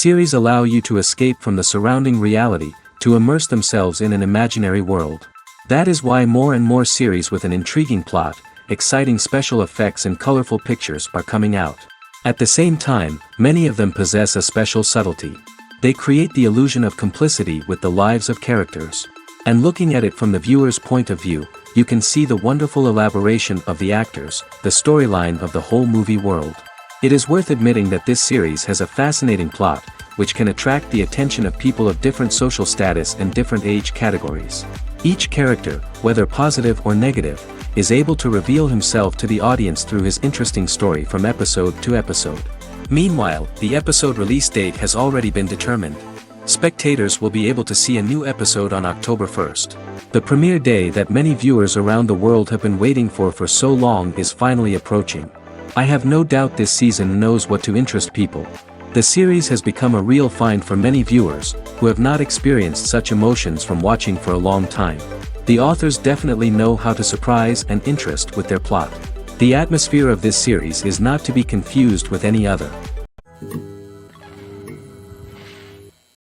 Series allow you to escape from the surrounding reality, to immerse themselves in an imaginary world. That is why more and more series with an intriguing plot, exciting special effects and colorful pictures are coming out. At the same time, many of them possess a special subtlety. They create the illusion of complicity with the lives of characters. And looking at it from the viewer's point of view, you can see the wonderful elaboration of the actors, the storyline of the whole movie world. It is worth admitting that this series has a fascinating plot, which can attract the attention of people of different social status and different age categories. Each character, whether positive or negative, is able to reveal himself to the audience through his interesting story from episode to episode. Meanwhile, the episode release date has already been determined. Spectators will be able to see a new episode on October 1st. The premiere day that many viewers around the world have been waiting for so long is finally approaching. I have no doubt this season knows what to interest people. The series has become a real find for many viewers, who have not experienced such emotions from watching for a long time. The authors definitely know how to surprise and interest with their plot. The atmosphere of this series is not to be confused with any other.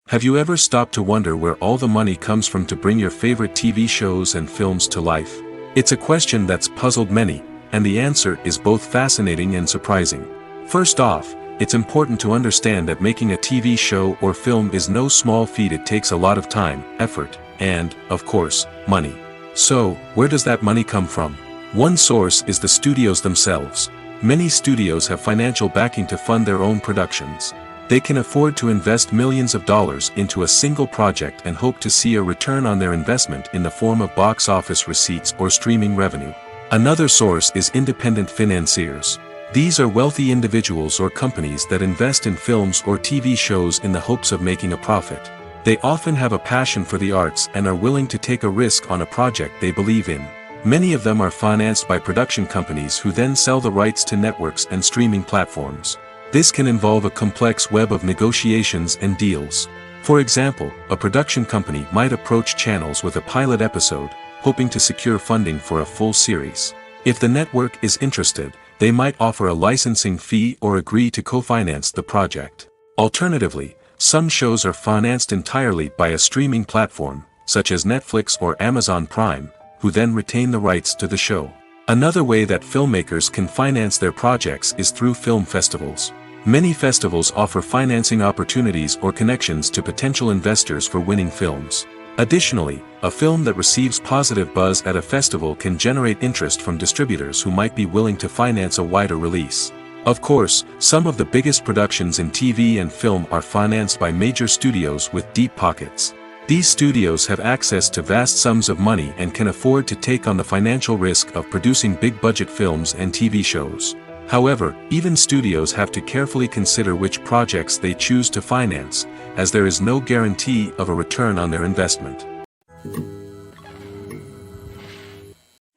Have you ever stopped to wonder where all the money comes from to bring your favorite TV shows and films to life? It's a question that's puzzled many, and the answer is both fascinating and surprising. First off, it's important to understand that making a TV show or film is no small feat. It takes a lot of time, effort, and, of course, money. So, where does that money come from? One source is the studios themselves. Many studios have financial backing to fund their own productions. They can afford to invest millions of dollars into a single project and hope to see a return on their investment in the form of box office receipts or streaming revenue. Another source is independent financiers. These are wealthy individuals or companies that invest in films or TV shows in the hopes of making a profit. They often have a passion for the arts and are willing to take a risk on a project they believe in. Many of them are financed by production companies who then sell the rights to networks and streaming platforms. This can involve a complex web of negotiations and deals. For example, a production company might approach channels with a pilot episode, hoping to secure funding for a full series. If the network is interested, they might offer a licensing fee or agree to co-finance the project. Alternatively, some shows are financed entirely by a streaming platform, such as Netflix or Amazon Prime, who then retain the rights to the show. Another way that filmmakers can finance their projects is through film festivals. Many festivals offer financing opportunities or connections to potential investors for winning films. Additionally, a film that receives positive buzz at a festival can generate interest from distributors who might be willing to finance a wider release. Of course, some of the biggest productions in TV and film are financed by major studios with deep pockets. These studios have access to vast sums of money and can afford to take on the financial risk of producing big-budget films and TV shows. However, even studios have to carefully consider which projects they choose to finance, as there is no guarantee of a return on their investment.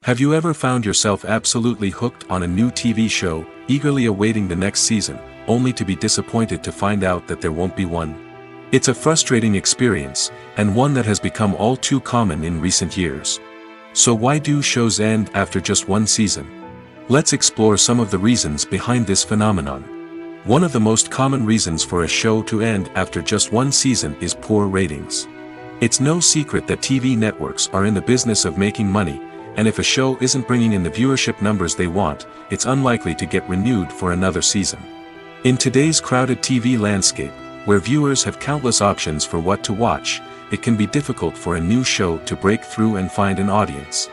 Have you ever found yourself absolutely hooked on a new TV show, eagerly awaiting the next season, only to be disappointed to find out that there won't be one? It's a frustrating experience, and one that has become all too common in recent years. So why do shows end after just one season? Let's explore some of the reasons behind this phenomenon. One of the most common reasons for a show to end after just one season is poor ratings. It's no secret that TV networks are in the business of making money, and if a show isn't bringing in the viewership numbers they want, it's unlikely to get renewed for another season. In today's crowded TV landscape, where viewers have countless options for what to watch, it can be difficult for a new show to break through and find an audience.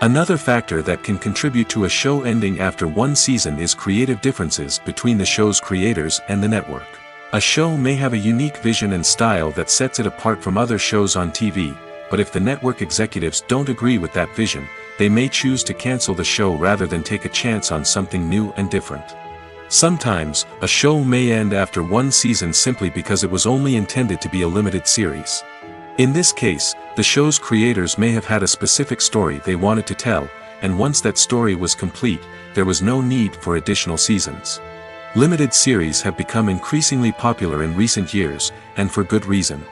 Another factor that can contribute to a show ending after one season is creative differences between the show's creators and the network. A show may have a unique vision and style that sets it apart from other shows on TV, but if the network executives don't agree with that vision, they may choose to cancel the show rather than take a chance on something new and different. Sometimes, a show may end after one season simply because it was only intended to be a limited series. In this case, the show's creators may have had a specific story they wanted to tell, and once that story was complete, there was no need for additional seasons. Limited series have become increasingly popular in recent years, and for good reason.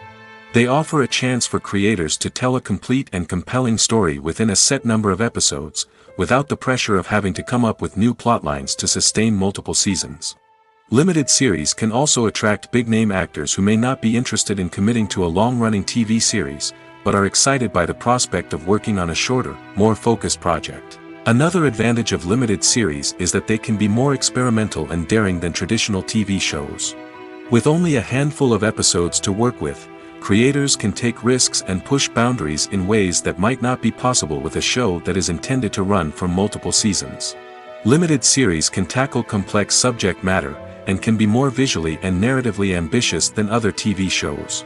They offer a chance for creators to tell a complete and compelling story within a set number of episodes, without the pressure of having to come up with new plotlines to sustain multiple seasons. Limited series can also attract big-name actors who may not be interested in committing to a long-running TV series, but are excited by the prospect of working on a shorter, more focused project. Another advantage of limited series is that they can be more experimental and daring than traditional TV shows. With only a handful of episodes to work with, creators can take risks and push boundaries in ways that might not be possible with a show that is intended to run for multiple seasons. Limited series can tackle complex subject matter, and can be more visually and narratively ambitious than other TV shows.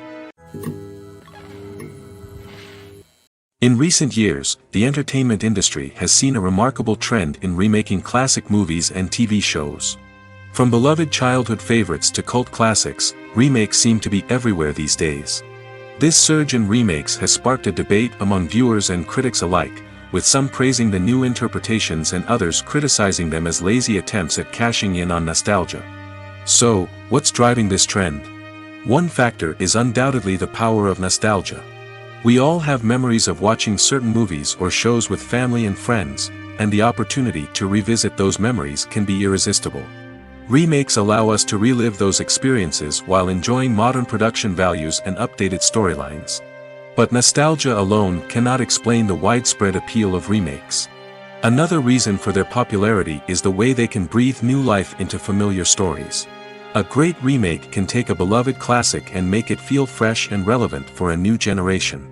In recent years, the entertainment industry has seen a remarkable trend in remaking classic movies and TV shows. From beloved childhood favorites to cult classics, remakes seem to be everywhere these days. This surge in remakes has sparked a debate among viewers and critics alike, with some praising the new interpretations and others criticizing them as lazy attempts at cashing in on nostalgia. So, what's driving this trend? One factor is undoubtedly the power of nostalgia. We all have memories of watching certain movies or shows with family and friends, and the opportunity to revisit those memories can be irresistible. Remakes allow us to relive those experiences while enjoying modern production values and updated storylines. But nostalgia alone cannot explain the widespread appeal of remakes. Another reason for their popularity is the way they can breathe new life into familiar stories. A great remake can take a beloved classic and make it feel fresh and relevant for a new generation.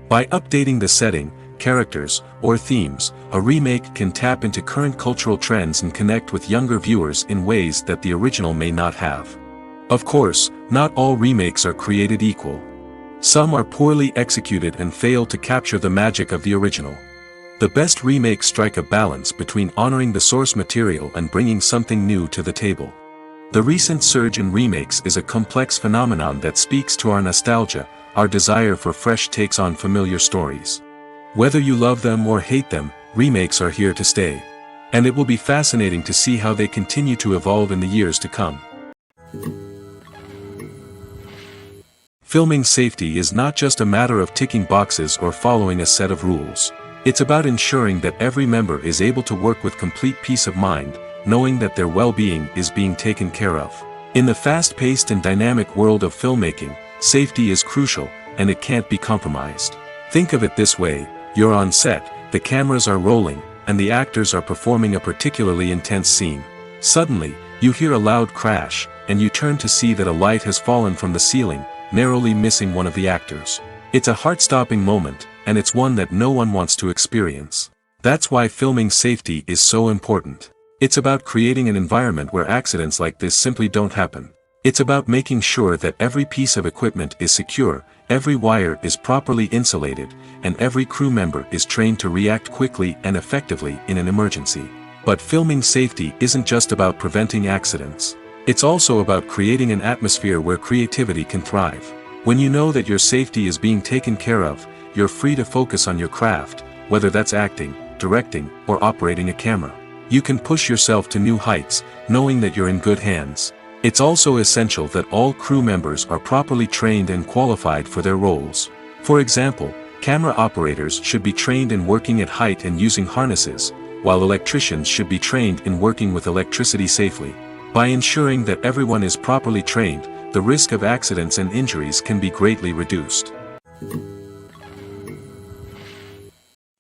By updating the setting, characters, or themes, a remake can tap into current cultural trends and connect with younger viewers in ways that the original may not have. Of course, not all remakes are created equal. Some are poorly executed and fail to capture the magic of the original. The best remakes strike a balance between honoring the source material and bringing something new to the table. The recent surge in remakes is a complex phenomenon that speaks to our nostalgia, our desire for fresh takes on familiar stories. Whether you love them or hate them, remakes are here to stay. And it will be fascinating to see how they continue to evolve in the years to come. Filming safety is not just a matter of ticking boxes or following a set of rules. It's about ensuring that every member is able to work with complete peace of mind, knowing that their well-being is being taken care of. In the fast-paced and dynamic world of filmmaking, safety is crucial, and it can't be compromised. Think of it this way: you're on set, the cameras are rolling, and the actors are performing a particularly intense scene. Suddenly, you hear a loud crash, and you turn to see that a light has fallen from the ceiling, narrowly missing one of the actors. It's a heart-stopping moment, and it's one that no one wants to experience. That's why filming safety is so important. It's about creating an environment where accidents like this simply don't happen. It's about making sure that every piece of equipment is secure, every wire is properly insulated, and every crew member is trained to react quickly and effectively in an emergency. But filming safety isn't just about preventing accidents. It's also about creating an atmosphere where creativity can thrive. When you know that your safety is being taken care of, you're free to focus on your craft, whether that's acting, directing, or operating a camera. You can push yourself to new heights, knowing that you're in good hands. It's also essential that all crew members are properly trained and qualified for their roles. For example, camera operators should be trained in working at height and using harnesses, while electricians should be trained in working with electricity safely. By ensuring that everyone is properly trained, the risk of accidents and injuries can be greatly reduced.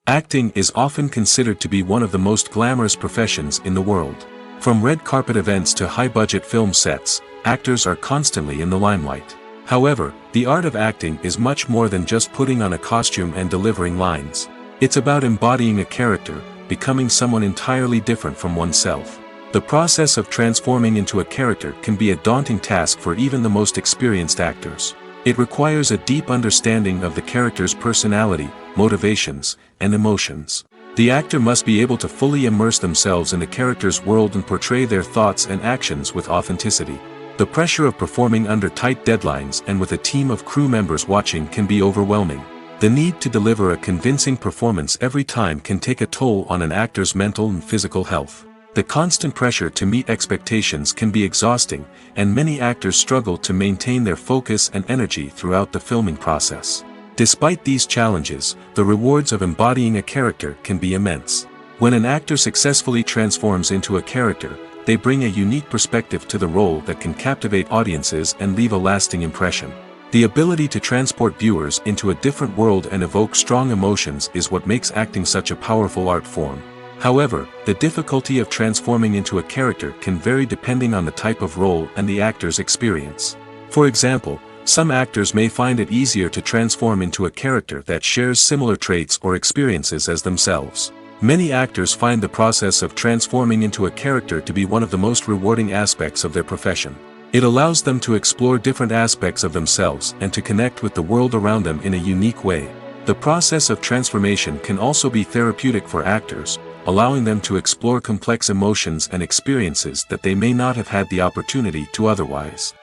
Acting is often considered to be one of the most glamorous professions in the world. From red carpet events to high-budget film sets, actors are constantly in the limelight. However, the art of acting is much more than just putting on a costume and delivering lines. It's about embodying a character, becoming someone entirely different from oneself. The process of transforming into a character can be a daunting task for even the most experienced actors. It requires a deep understanding of the character's personality, motivations, and emotions. The actor must be able to fully immerse themselves in the character's world and portray their thoughts and actions with authenticity. The pressure of performing under tight deadlines and with a team of crew members watching can be overwhelming. The need to deliver a convincing performance every time can take a toll on an actor's mental and physical health. The constant pressure to meet expectations can be exhausting, and many actors struggle to maintain their focus and energy throughout the filming process. Despite these challenges, the rewards of embodying a character can be immense. When an actor successfully transforms into a character, they bring a unique perspective to the role that can captivate audiences and leave a lasting impression. The ability to transport viewers into a different world and evoke strong emotions is what makes acting such a powerful art form. However, the difficulty of transforming into a character can vary depending on the type of role and the actor's experience. For example, some actors may find it easier to transform into a character that shares similar traits or experiences as themselves. Many actors find the process of transforming into a character to be one of the most rewarding aspects of their profession. It allows them to explore different aspects of themselves and to connect with the world around them in a unique way. The process of transformation can also be therapeutic for actors, allowing them to explore complex emotions and experiences that they may not have had the opportunity to otherwise.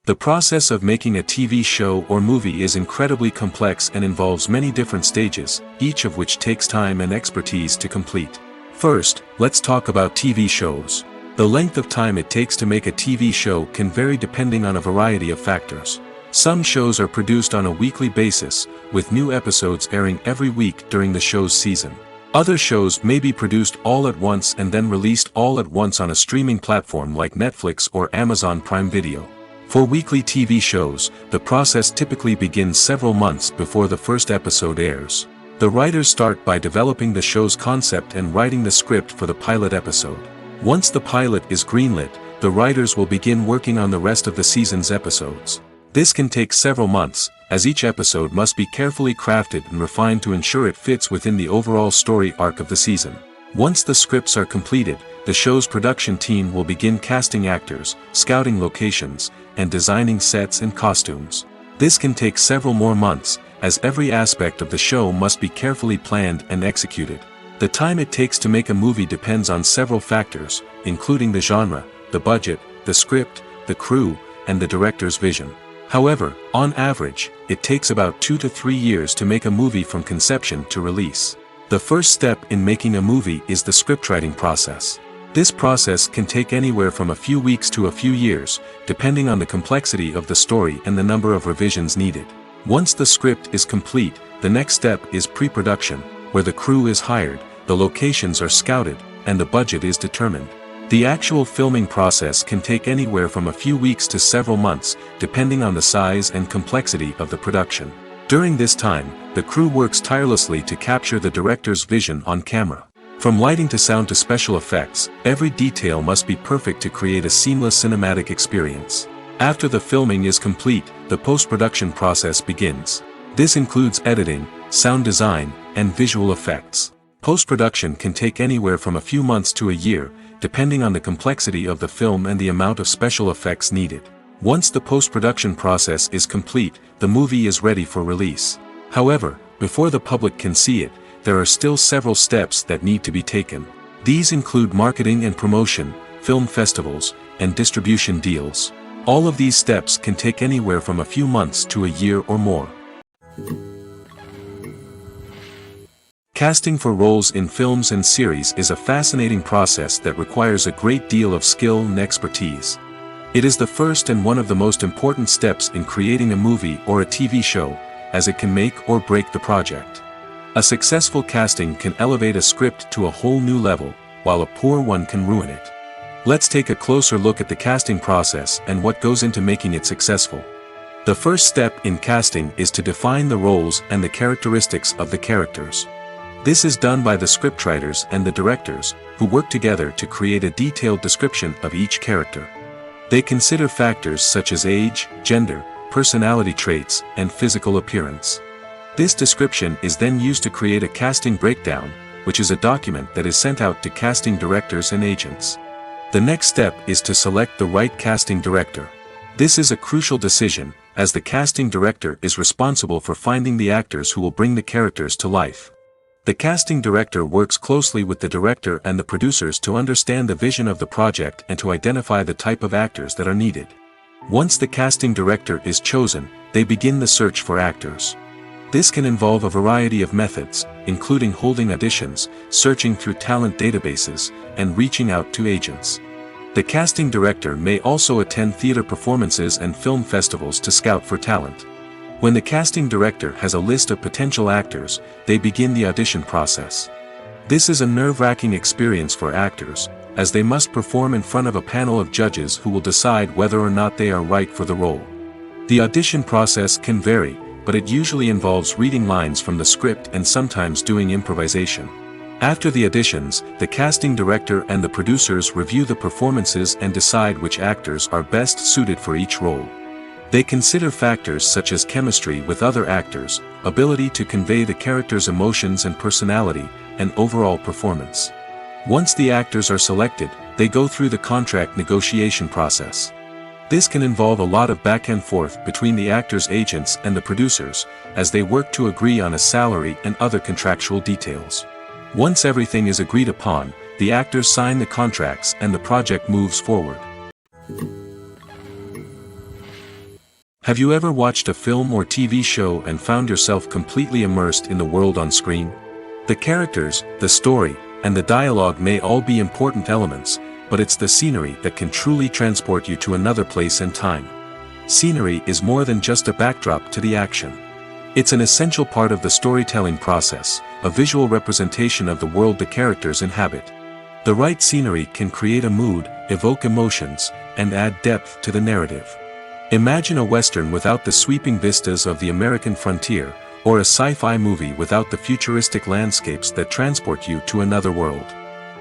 The process of making a TV show or movie is incredibly complex and involves many different stages, each of which takes time and expertise to complete. First, let's talk about TV shows. The length of time it takes to make a TV show can vary depending on a variety of factors. Some shows are produced on a weekly basis, with new episodes airing every week during the show's season. Other shows may be produced all at once and then released all at once on a streaming platform like Netflix or Amazon Prime Video. For weekly TV shows, the process typically begins several months before the first episode airs. The writers start by developing the show's concept and writing the script for the pilot episode. Once the pilot is greenlit, the writers will begin working on the rest of the season's episodes. This can take several months, as each episode must be carefully crafted and refined to ensure it fits within the overall story arc of the season. Once the scripts are completed, the show's production team will begin casting actors, scouting locations, and designing sets and costumes. This can take several more months, as every aspect of the show must be carefully planned and executed. The time it takes to make a movie depends on several factors, including the genre, the budget, the script, the crew, and the director's vision. However, on average, it takes about 2 to 3 years to make a movie from conception to release. The first step in making a movie is the scriptwriting process. This process can take anywhere from a few weeks to a few years, depending on the complexity of the story and the number of revisions needed. Once the script is complete, the next step is pre-production, where the crew is hired, the locations are scouted, and the budget is determined. The actual filming process can take anywhere from a few weeks to several months, depending on the size and complexity of the production. During this time, the crew works tirelessly to capture the director's vision on camera. From lighting to sound to special effects, every detail must be perfect to create a seamless cinematic experience. After the filming is complete, the post-production process begins. This includes editing, sound design, and visual effects. Post-production can take anywhere from a few months to a year, depending on the complexity of the film and the amount of special effects needed. Once the post-production process is complete, the movie is ready for release. However, before the public can see it, there are still several steps that need to be taken. These include marketing and promotion, film festivals, and distribution deals. All of these steps can take anywhere from a few months to a year or more. Casting for roles in films and series is a fascinating process that requires a great deal of skill and expertise. It is the first and one of the most important steps in creating a movie or a TV show, as it can make or break the project. A successful casting can elevate a script to a whole new level, while a poor one can ruin it. Let's take a closer look at the casting process and what goes into making it successful. The first step in casting is to define the roles and the characteristics of the characters. This is done by the scriptwriters and the directors, who work together to create a detailed description of each character. They consider factors such as age, gender, personality traits, and physical appearance. This description is then used to create a casting breakdown, which is a document that is sent out to casting directors and agents. The next step is to select the right casting director. This is a crucial decision, as the casting director is responsible for finding the actors who will bring the characters to life. The casting director works closely with the director and the producers to understand the vision of the project and to identify the type of actors that are needed. Once the casting director is chosen, they begin the search for actors. This can involve a variety of methods, including holding auditions, searching through talent databases, and reaching out to agents. The casting director may also attend theater performances and film festivals to scout for talent. When the casting director has a list of potential actors, they begin the audition process. This is a nerve-wracking experience for actors, as they must perform in front of a panel of judges who will decide whether or not they are right for the role. The audition process can vary, but it usually involves reading lines from the script and sometimes doing improvisation. After the auditions, the casting director and the producers review the performances and decide which actors are best suited for each role. They consider factors such as chemistry with other actors, ability to convey the character's emotions and personality, and overall performance. Once the actors are selected, they go through the contract negotiation process. This can involve a lot of back and forth between the actors' agents and the producers, as they work to agree on a salary and other contractual details. Once everything is agreed upon, the actors sign the contracts and the project moves forward. Have you ever watched a film or TV show and found yourself completely immersed in the world on screen? The characters, the story, and the dialogue may all be important elements, but it's the scenery that can truly transport you to another place and time. Scenery is more than just a backdrop to the action. It's an essential part of the storytelling process, a visual representation of the world the characters inhabit. The right scenery can create a mood, evoke emotions, and add depth to the narrative. Imagine a Western without the sweeping vistas of the American frontier, or a sci-fi movie without the futuristic landscapes that transport you to another world.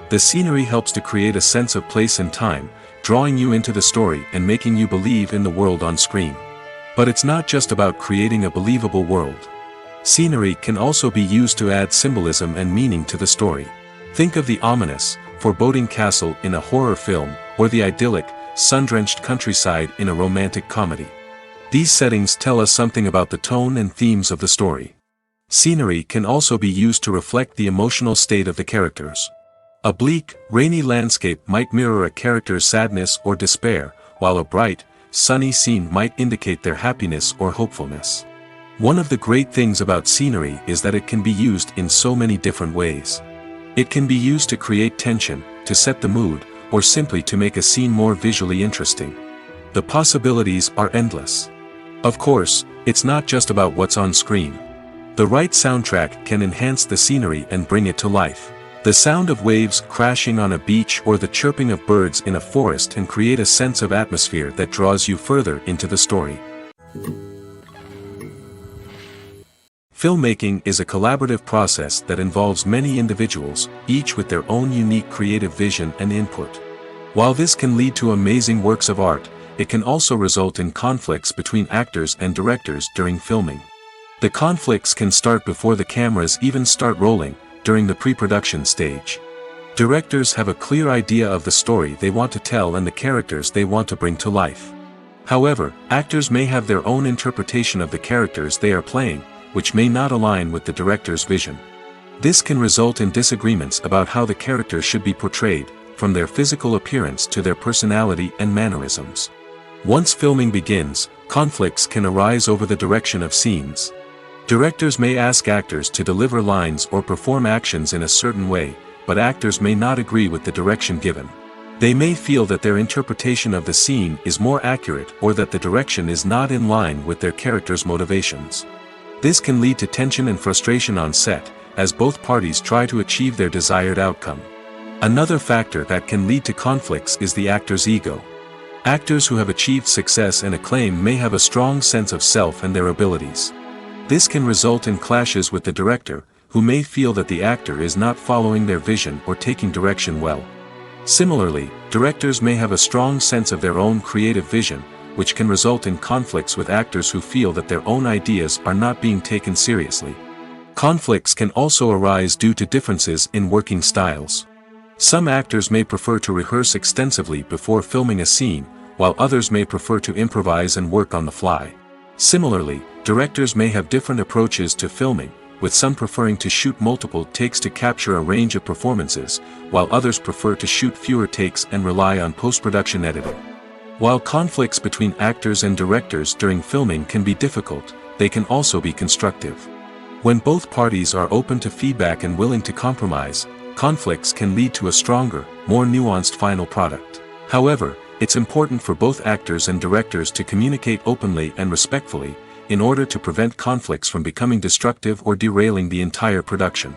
The scenery helps to create a sense of place and time, drawing you into the story and making you believe in the world on screen. But it's not just about creating a believable world. Scenery can also be used to add symbolism and meaning to the story. Think of the ominous, foreboding castle in a horror film, or the idyllic, sun-drenched countryside in a romantic comedy. These settings tell us something about the tone and themes of the story. Scenery can also be used to reflect the emotional state of the characters. A bleak, rainy landscape might mirror a character's sadness or despair, while a bright, sunny scene might indicate their happiness or hopefulness. One of the great things about scenery is that it can be used in so many different ways. It can be used to create tension, to set the mood, or simply to make a scene more visually interesting. The possibilities are endless. Of course, it's not just about what's on screen. The right soundtrack can enhance the scenery and bring it to life. The sound of waves crashing on a beach or the chirping of birds in a forest can create a sense of atmosphere that draws you further into the story. Filmmaking is a collaborative process that involves many individuals, each with their own unique creative vision and input. While this can lead to amazing works of art, it can also result in conflicts between actors and directors during filming. The conflicts can start before the cameras even start rolling, during the pre-production stage. Directors have a clear idea of the story they want to tell and the characters they want to bring to life. However, actors may have their own interpretation of the characters they are playing, which may not align with the director's vision. This can result in disagreements about how the characters should be portrayed, from their physical appearance to their personality and mannerisms. Once filming begins, conflicts can arise over the direction of scenes. Directors may ask actors to deliver lines or perform actions in a certain way, but actors may not agree with the direction given. They may feel that their interpretation of the scene is more accurate or that the direction is not in line with their character's motivations. This can lead to tension and frustration on set, as both parties try to achieve their desired outcome. Another factor that can lead to conflicts is the actor's ego. Actors who have achieved success and acclaim may have a strong sense of self and their abilities. This can result in clashes with the director, who may feel that the actor is not following their vision or taking direction well. Similarly, directors may have a strong sense of their own creative vision, which can result in conflicts with actors who feel that their own ideas are not being taken seriously. Conflicts can also arise due to differences in working styles. Some actors may prefer to rehearse extensively before filming a scene, while others may prefer to improvise and work on the fly. Similarly, directors may have different approaches to filming, with some preferring to shoot multiple takes to capture a range of performances, while others prefer to shoot fewer takes and rely on post-production editing. While conflicts between actors and directors during filming can be difficult, they can also be constructive. When both parties are open to feedback and willing to compromise, conflicts can lead to a stronger, more nuanced final product. However, it's important for both actors and directors to communicate openly and respectfully, in order to prevent conflicts from becoming destructive or derailing the entire production.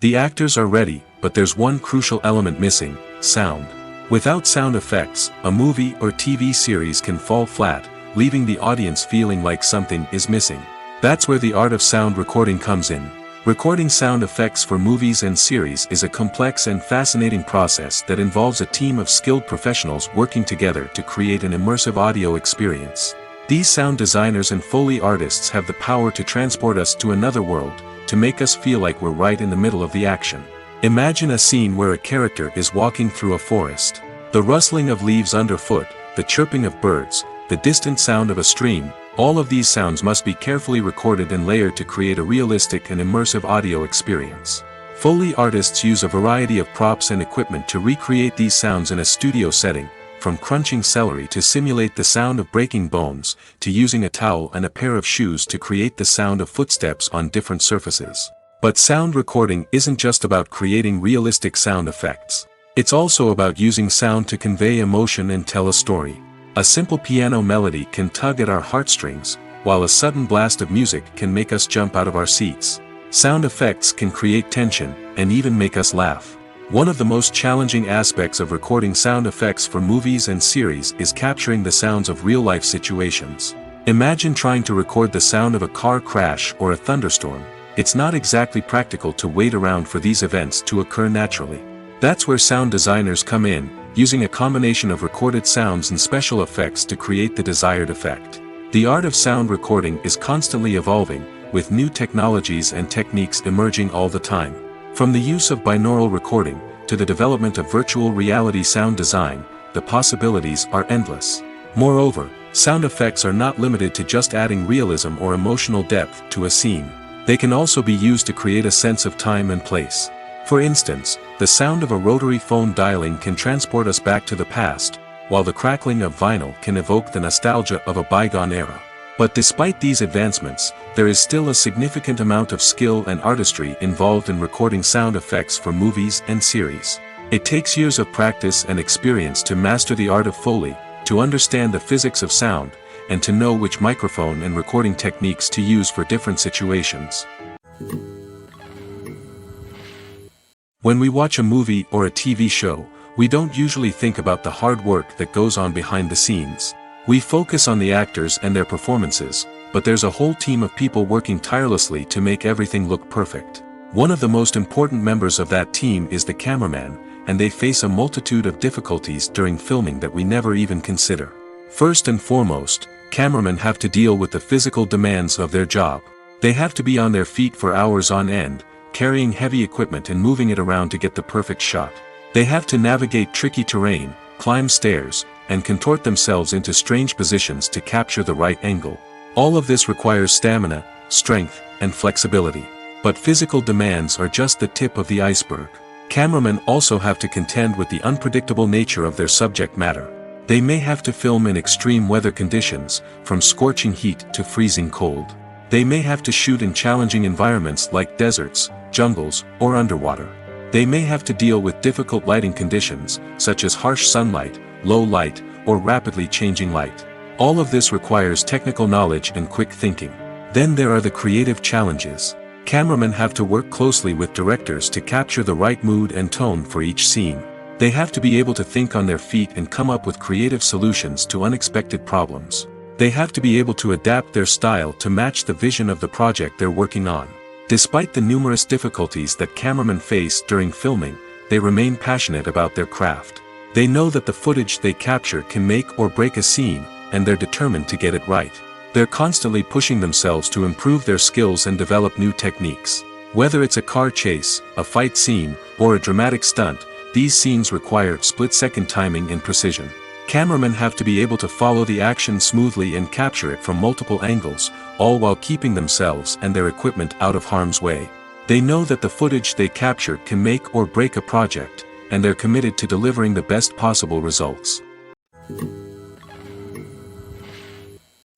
The actors are ready, but there's one crucial element missing: sound. Without sound effects, a movie or TV series can fall flat, leaving the audience feeling like something is missing. That's where the art of sound recording comes in. Recording sound effects for movies and series is a complex and fascinating process that involves a team of skilled professionals working together to create an immersive audio experience. These sound designers and Foley artists have the power to transport us to another world, to make us feel like we're right in the middle of the action. Imagine a scene where a character is walking through a forest. The rustling of leaves underfoot, the chirping of birds, the distant sound of a stream, all of these sounds must be carefully recorded and layered to create a realistic and immersive audio experience. Foley artists use a variety of props and equipment to recreate these sounds in a studio setting, from crunching celery to simulate the sound of breaking bones, to using a towel and a pair of shoes to create the sound of footsteps on different surfaces. But sound recording isn't just about creating realistic sound effects. It's also about using sound to convey emotion and tell a story. A simple piano melody can tug at our heartstrings, while a sudden blast of music can make us jump out of our seats. Sound effects can create tension, and even make us laugh. One of the most challenging aspects of recording sound effects for movies and series is capturing the sounds of real-life situations. Imagine trying to record the sound of a car crash or a thunderstorm. It's not exactly practical to wait around for these events to occur naturally. That's where sound designers come in, using a combination of recorded sounds and special effects to create the desired effect. The art of sound recording is constantly evolving, with new technologies and techniques emerging all the time. From the use of binaural recording, to the development of virtual reality sound design, the possibilities are endless. Moreover, sound effects are not limited to just adding realism or emotional depth to a scene. They can also be used to create a sense of time and place. For instance, the sound of a rotary phone dialing can transport us back to the past, while the crackling of vinyl can evoke the nostalgia of a bygone era. But despite these advancements, there is still a significant amount of skill and artistry involved in recording sound effects for movies and series. It takes years of practice and experience to master the art of Foley, to understand the physics of sound, and to know which microphone and recording techniques to use for different situations. When we watch a movie or a TV show, we don't usually think about the hard work that goes on behind the scenes. We focus on the actors and their performances, but there's a whole team of people working tirelessly to make everything look perfect. One of the most important members of that team is the cameraman, and they face a multitude of difficulties during filming that we never even consider. First and foremost, cameramen have to deal with the physical demands of their job. They have to be on their feet for hours on end, carrying heavy equipment and moving it around to get the perfect shot. They have to navigate tricky terrain, climb stairs, and contort themselves into strange positions to capture the right angle. All of this requires stamina, strength, and flexibility. But physical demands are just the tip of the iceberg. Cameramen also have to contend with the unpredictable nature of their subject matter. They may have to film in extreme weather conditions, from scorching heat to freezing cold. They may have to shoot in challenging environments like deserts, jungles, or underwater. They may have to deal with difficult lighting conditions, such as harsh sunlight, low light, or rapidly changing light. All of this requires technical knowledge and quick thinking. Then there are the creative challenges. Cameramen have to work closely with directors to capture the right mood and tone for each scene. They have to be able to think on their feet and come up with creative solutions to unexpected problems. They have to be able to adapt their style to match the vision of the project they're working on. Despite the numerous difficulties that cameramen face during filming, they remain passionate about their craft. They know that the footage they capture can make or break a scene, and they're determined to get it right. They're constantly pushing themselves to improve their skills and develop new techniques. Whether it's a car chase, a fight scene, or a dramatic stunt, these scenes require split-second timing and precision. Cameramen have to be able to follow the action smoothly and capture it from multiple angles, all while keeping themselves and their equipment out of harm's way. They know that the footage they capture can make or break a project, and they're committed to delivering the best possible results.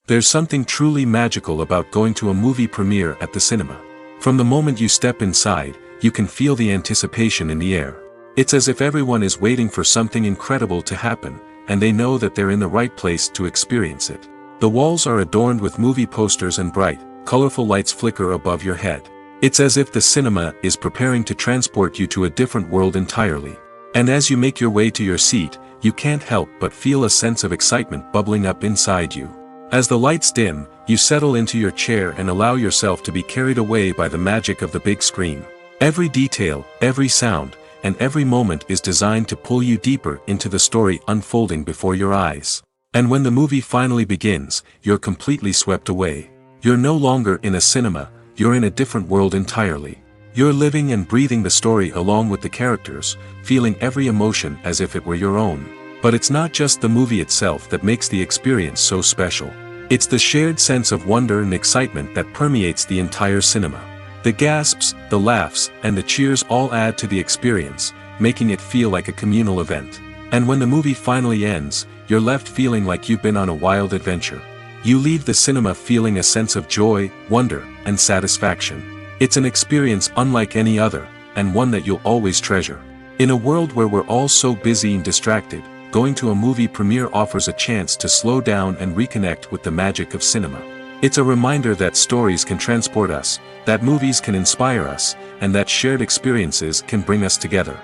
There's something truly magical about going to a movie premiere at the cinema. From the moment you step inside, you can feel the anticipation in the air. It's as if everyone is waiting for something incredible to happen, and they know that they're in the right place to experience it. The walls are adorned with movie posters and bright, colorful lights flicker above your head. It's as if the cinema is preparing to transport you to a different world entirely. And as you make your way to your seat, you can't help but feel a sense of excitement bubbling up inside you. As the lights dim, you settle into your chair and allow yourself to be carried away by the magic of the big screen. Every detail, every sound, and every moment is designed to pull you deeper into the story unfolding before your eyes. And when the movie finally begins, you're completely swept away. You're no longer in a cinema, you're in a different world entirely. You're living and breathing the story along with the characters, feeling every emotion as if it were your own. But it's not just the movie itself that makes the experience so special. It's the shared sense of wonder and excitement that permeates the entire cinema. The gasps, the laughs, and the cheers all add to the experience, making it feel like a communal event. And when the movie finally ends, you're left feeling like you've been on a wild adventure. You leave the cinema feeling a sense of joy, wonder, and satisfaction. It's an experience unlike any other, and one that you'll always treasure. In a world where we're all so busy and distracted, going to a movie premiere offers a chance to slow down and reconnect with the magic of cinema. It's a reminder that stories can transport us, that movies can inspire us, and that shared experiences can bring us together.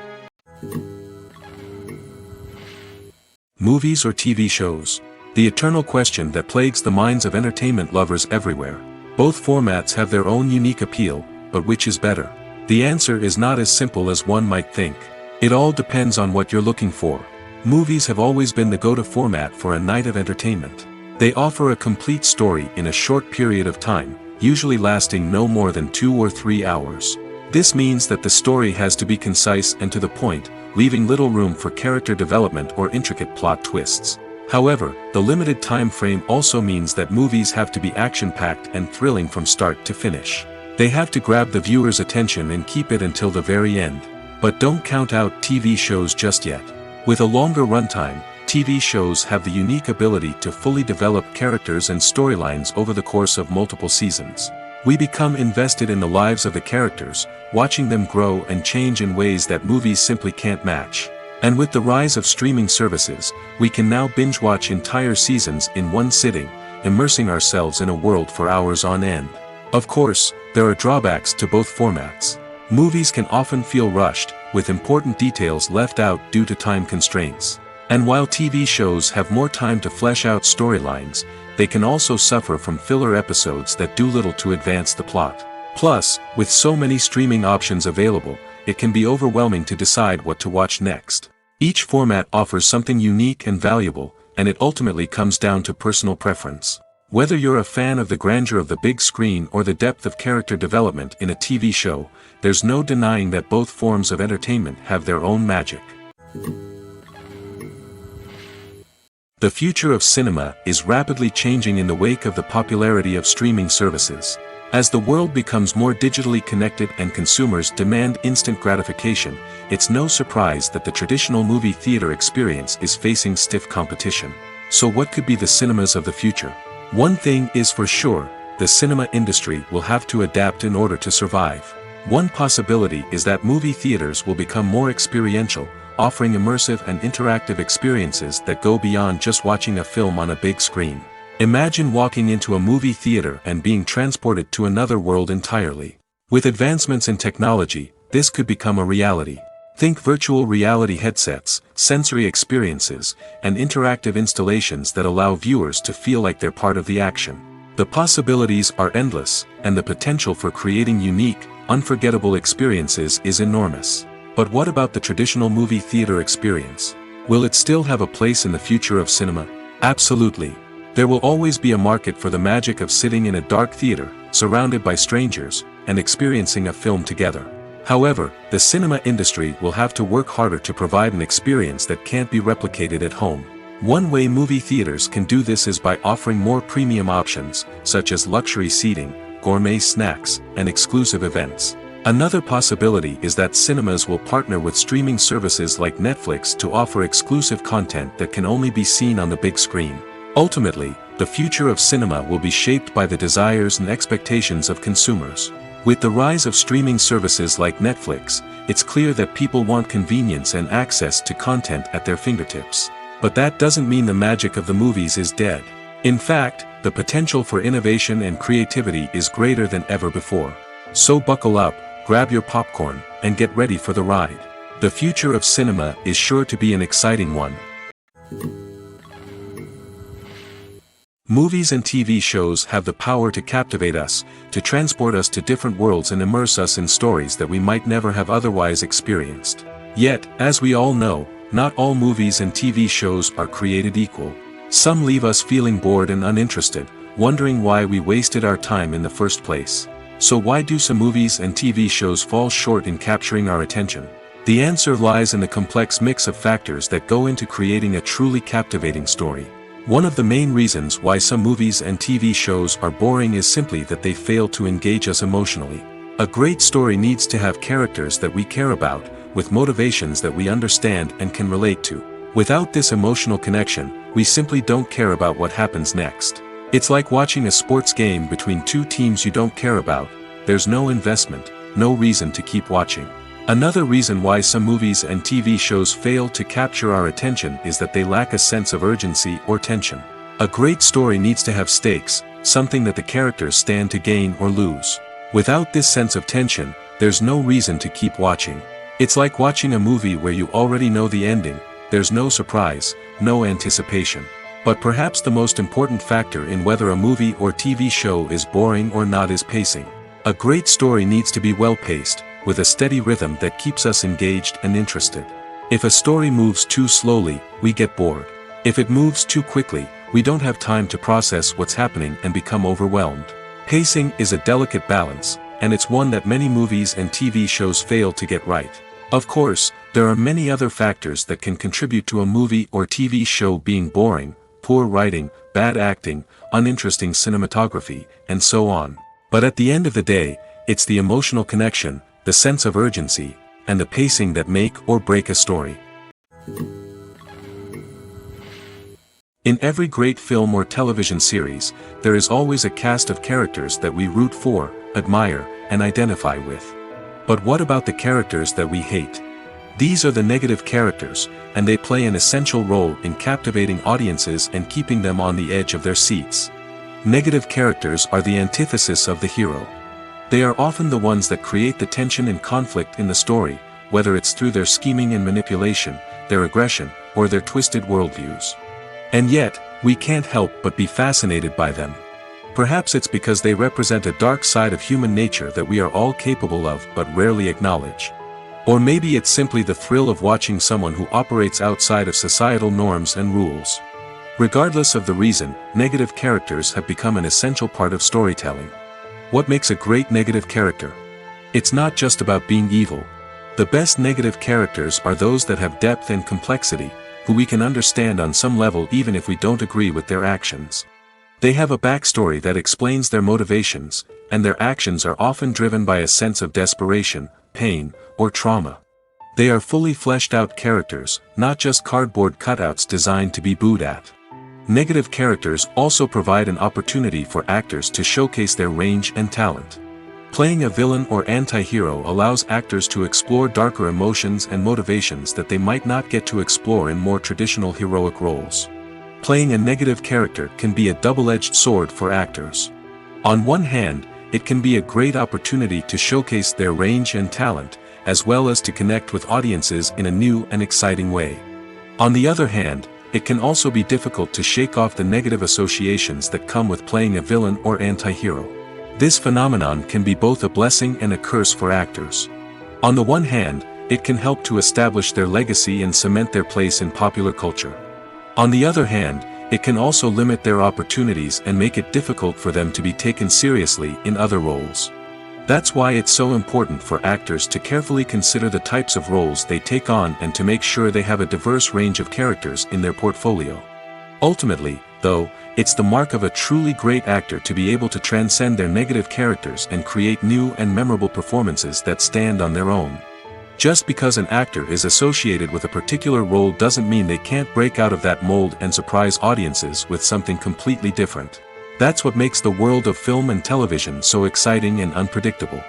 Movies or TV shows? The eternal question that plagues the minds of entertainment lovers everywhere. Both formats have their own unique appeal, but which is better? The answer is not as simple as one might think. It all depends on what you're looking for. Movies have always been the go-to format for a night of entertainment. They offer a complete story in a short period of time, usually lasting no more than 2 or 3 hours. This means that the story has to be concise and to the point, leaving little room for character development or intricate plot twists. However, the limited time frame also means that movies have to be action-packed and thrilling from start to finish. They have to grab the viewer's attention and keep it until the very end. But don't count out TV shows just yet. With a longer runtime, TV shows have the unique ability to fully develop characters and storylines over the course of multiple seasons. We become invested in the lives of the characters, watching them grow and change in ways that movies simply can't match. And with the rise of streaming services, we can now binge-watch entire seasons in one sitting, immersing ourselves in a world for hours on end. Of course, there are drawbacks to both formats. Movies can often feel rushed, with important details left out due to time constraints. And while TV shows have more time to flesh out storylines, they can also suffer from filler episodes that do little to advance the plot. Plus, with so many streaming options available, it can be overwhelming to decide what to watch next. Each format offers something unique and valuable, and it ultimately comes down to personal preference. Whether you're a fan of the grandeur of the big screen or the depth of character development in a TV show, there's no denying that both forms of entertainment have their own magic. The future of cinema is rapidly changing in the wake of the popularity of streaming services. As the world becomes more digitally connected and consumers demand instant gratification, it's no surprise that the traditional movie theater experience is facing stiff competition. So what could be the cinemas of the future? One thing is for sure, the cinema industry will have to adapt in order to survive. One possibility is that movie theaters will become more experiential, offering immersive and interactive experiences that go beyond just watching a film on a big screen. Imagine walking into a movie theater and being transported to another world entirely. With advancements in technology, this could become a reality. Think virtual reality headsets, sensory experiences, and interactive installations that allow viewers to feel like they're part of the action. The possibilities are endless, and the potential for creating unique, unforgettable experiences is enormous. But what about the traditional movie theater experience? Will it still have a place in the future of cinema? Absolutely. There will always be a market for the magic of sitting in a dark theater, surrounded by strangers, and experiencing a film together. However, the cinema industry will have to work harder to provide an experience that can't be replicated at home. One way movie theaters can do this is by offering more premium options, such as luxury seating, gourmet snacks, and exclusive events. Another possibility is that cinemas will partner with streaming services like Netflix to offer exclusive content that can only be seen on the big screen. Ultimately, the future of cinema will be shaped by the desires and expectations of consumers. With the rise of streaming services like Netflix, it's clear that people want convenience and access to content at their fingertips. But that doesn't mean the magic of the movies is dead. In fact, the potential for innovation and creativity is greater than ever before. So buckle up, grab your popcorn, and get ready for the ride. The future of cinema is sure to be an exciting one. Movies and TV shows have the power to captivate us, to transport us to different worlds and immerse us in stories that we might never have otherwise experienced. Yet, as we all know, not all movies and TV shows are created equal. Some leave us feeling bored and uninterested, wondering why we wasted our time in the first place. So why do some movies and TV shows fall short in capturing our attention? The answer lies in the complex mix of factors that go into creating a truly captivating story. One of the main reasons why some movies and TV shows are boring is simply that they fail to engage us emotionally. A great story needs to have characters that we care about, with motivations that we understand and can relate to. Without this emotional connection, we simply don't care about what happens next. It's like watching a sports game between two teams you don't care about. There's no investment, no reason to keep watching. Another reason why some movies and TV shows fail to capture our attention is that they lack a sense of urgency or tension. A great story needs to have stakes, something that the characters stand to gain or lose. Without this sense of tension, there's no reason to keep watching. It's like watching a movie where you already know the ending. There's no surprise, no anticipation. But perhaps the most important factor in whether a movie or TV show is boring or not is pacing. A great story needs to be well-paced, with a steady rhythm that keeps us engaged and interested. If a story moves too slowly, we get bored. If it moves too quickly, we don't have time to process what's happening and become overwhelmed. Pacing is a delicate balance, and it's one that many movies and TV shows fail to get right. Of course, there are many other factors that can contribute to a movie or TV show being boring: poor writing, bad acting, uninteresting cinematography, and so on. But at the end of the day, it's the emotional connection, the sense of urgency, and the pacing that make or break a story. In every great film or television series, there is always a cast of characters that we root for, admire, and identify with. But what about the characters that we hate? These are the negative characters, and they play an essential role in captivating audiences and keeping them on the edge of their seats. Negative characters are the antithesis of the hero. They are often the ones that create the tension and conflict in the story, whether it's through their scheming and manipulation, their aggression, or their twisted worldviews. And yet, we can't help but be fascinated by them. Perhaps it's because they represent a dark side of human nature that we are all capable of but rarely acknowledge. Or maybe it's simply the thrill of watching someone who operates outside of societal norms and rules. Regardless of the reason, negative characters have become an essential part of storytelling. What makes a great negative character? It's not just about being evil. The best negative characters are those that have depth and complexity, who we can understand on some level even if we don't agree with their actions. They have a backstory that explains their motivations, and their actions are often driven by a sense of desperation, pain, or trauma. They are fully fleshed out characters, not just cardboard cutouts designed to be booed at. Negative characters also provide an opportunity for actors to showcase their range and talent. Playing a villain or anti-hero allows actors to explore darker emotions and motivations that they might not get to explore in more traditional heroic roles. Playing a negative character can be a double-edged sword for actors. On one hand, it can be a great opportunity to showcase their range and talent, as well as to connect with audiences in a new and exciting way. On the other hand, it can also be difficult to shake off the negative associations that come with playing a villain or anti-hero. This phenomenon can be both a blessing and a curse for actors. On the one hand, it can help to establish their legacy and cement their place in popular culture. On the other hand, it can also limit their opportunities and make it difficult for them to be taken seriously in other roles. That's why it's so important for actors to carefully consider the types of roles they take on and to make sure they have a diverse range of characters in their portfolio. Ultimately, though, it's the mark of a truly great actor to be able to transcend their negative characters and create new and memorable performances that stand on their own. Just because an actor is associated with a particular role doesn't mean they can't break out of that mold and surprise audiences with something completely different. That's what makes the world of film and television so exciting and unpredictable.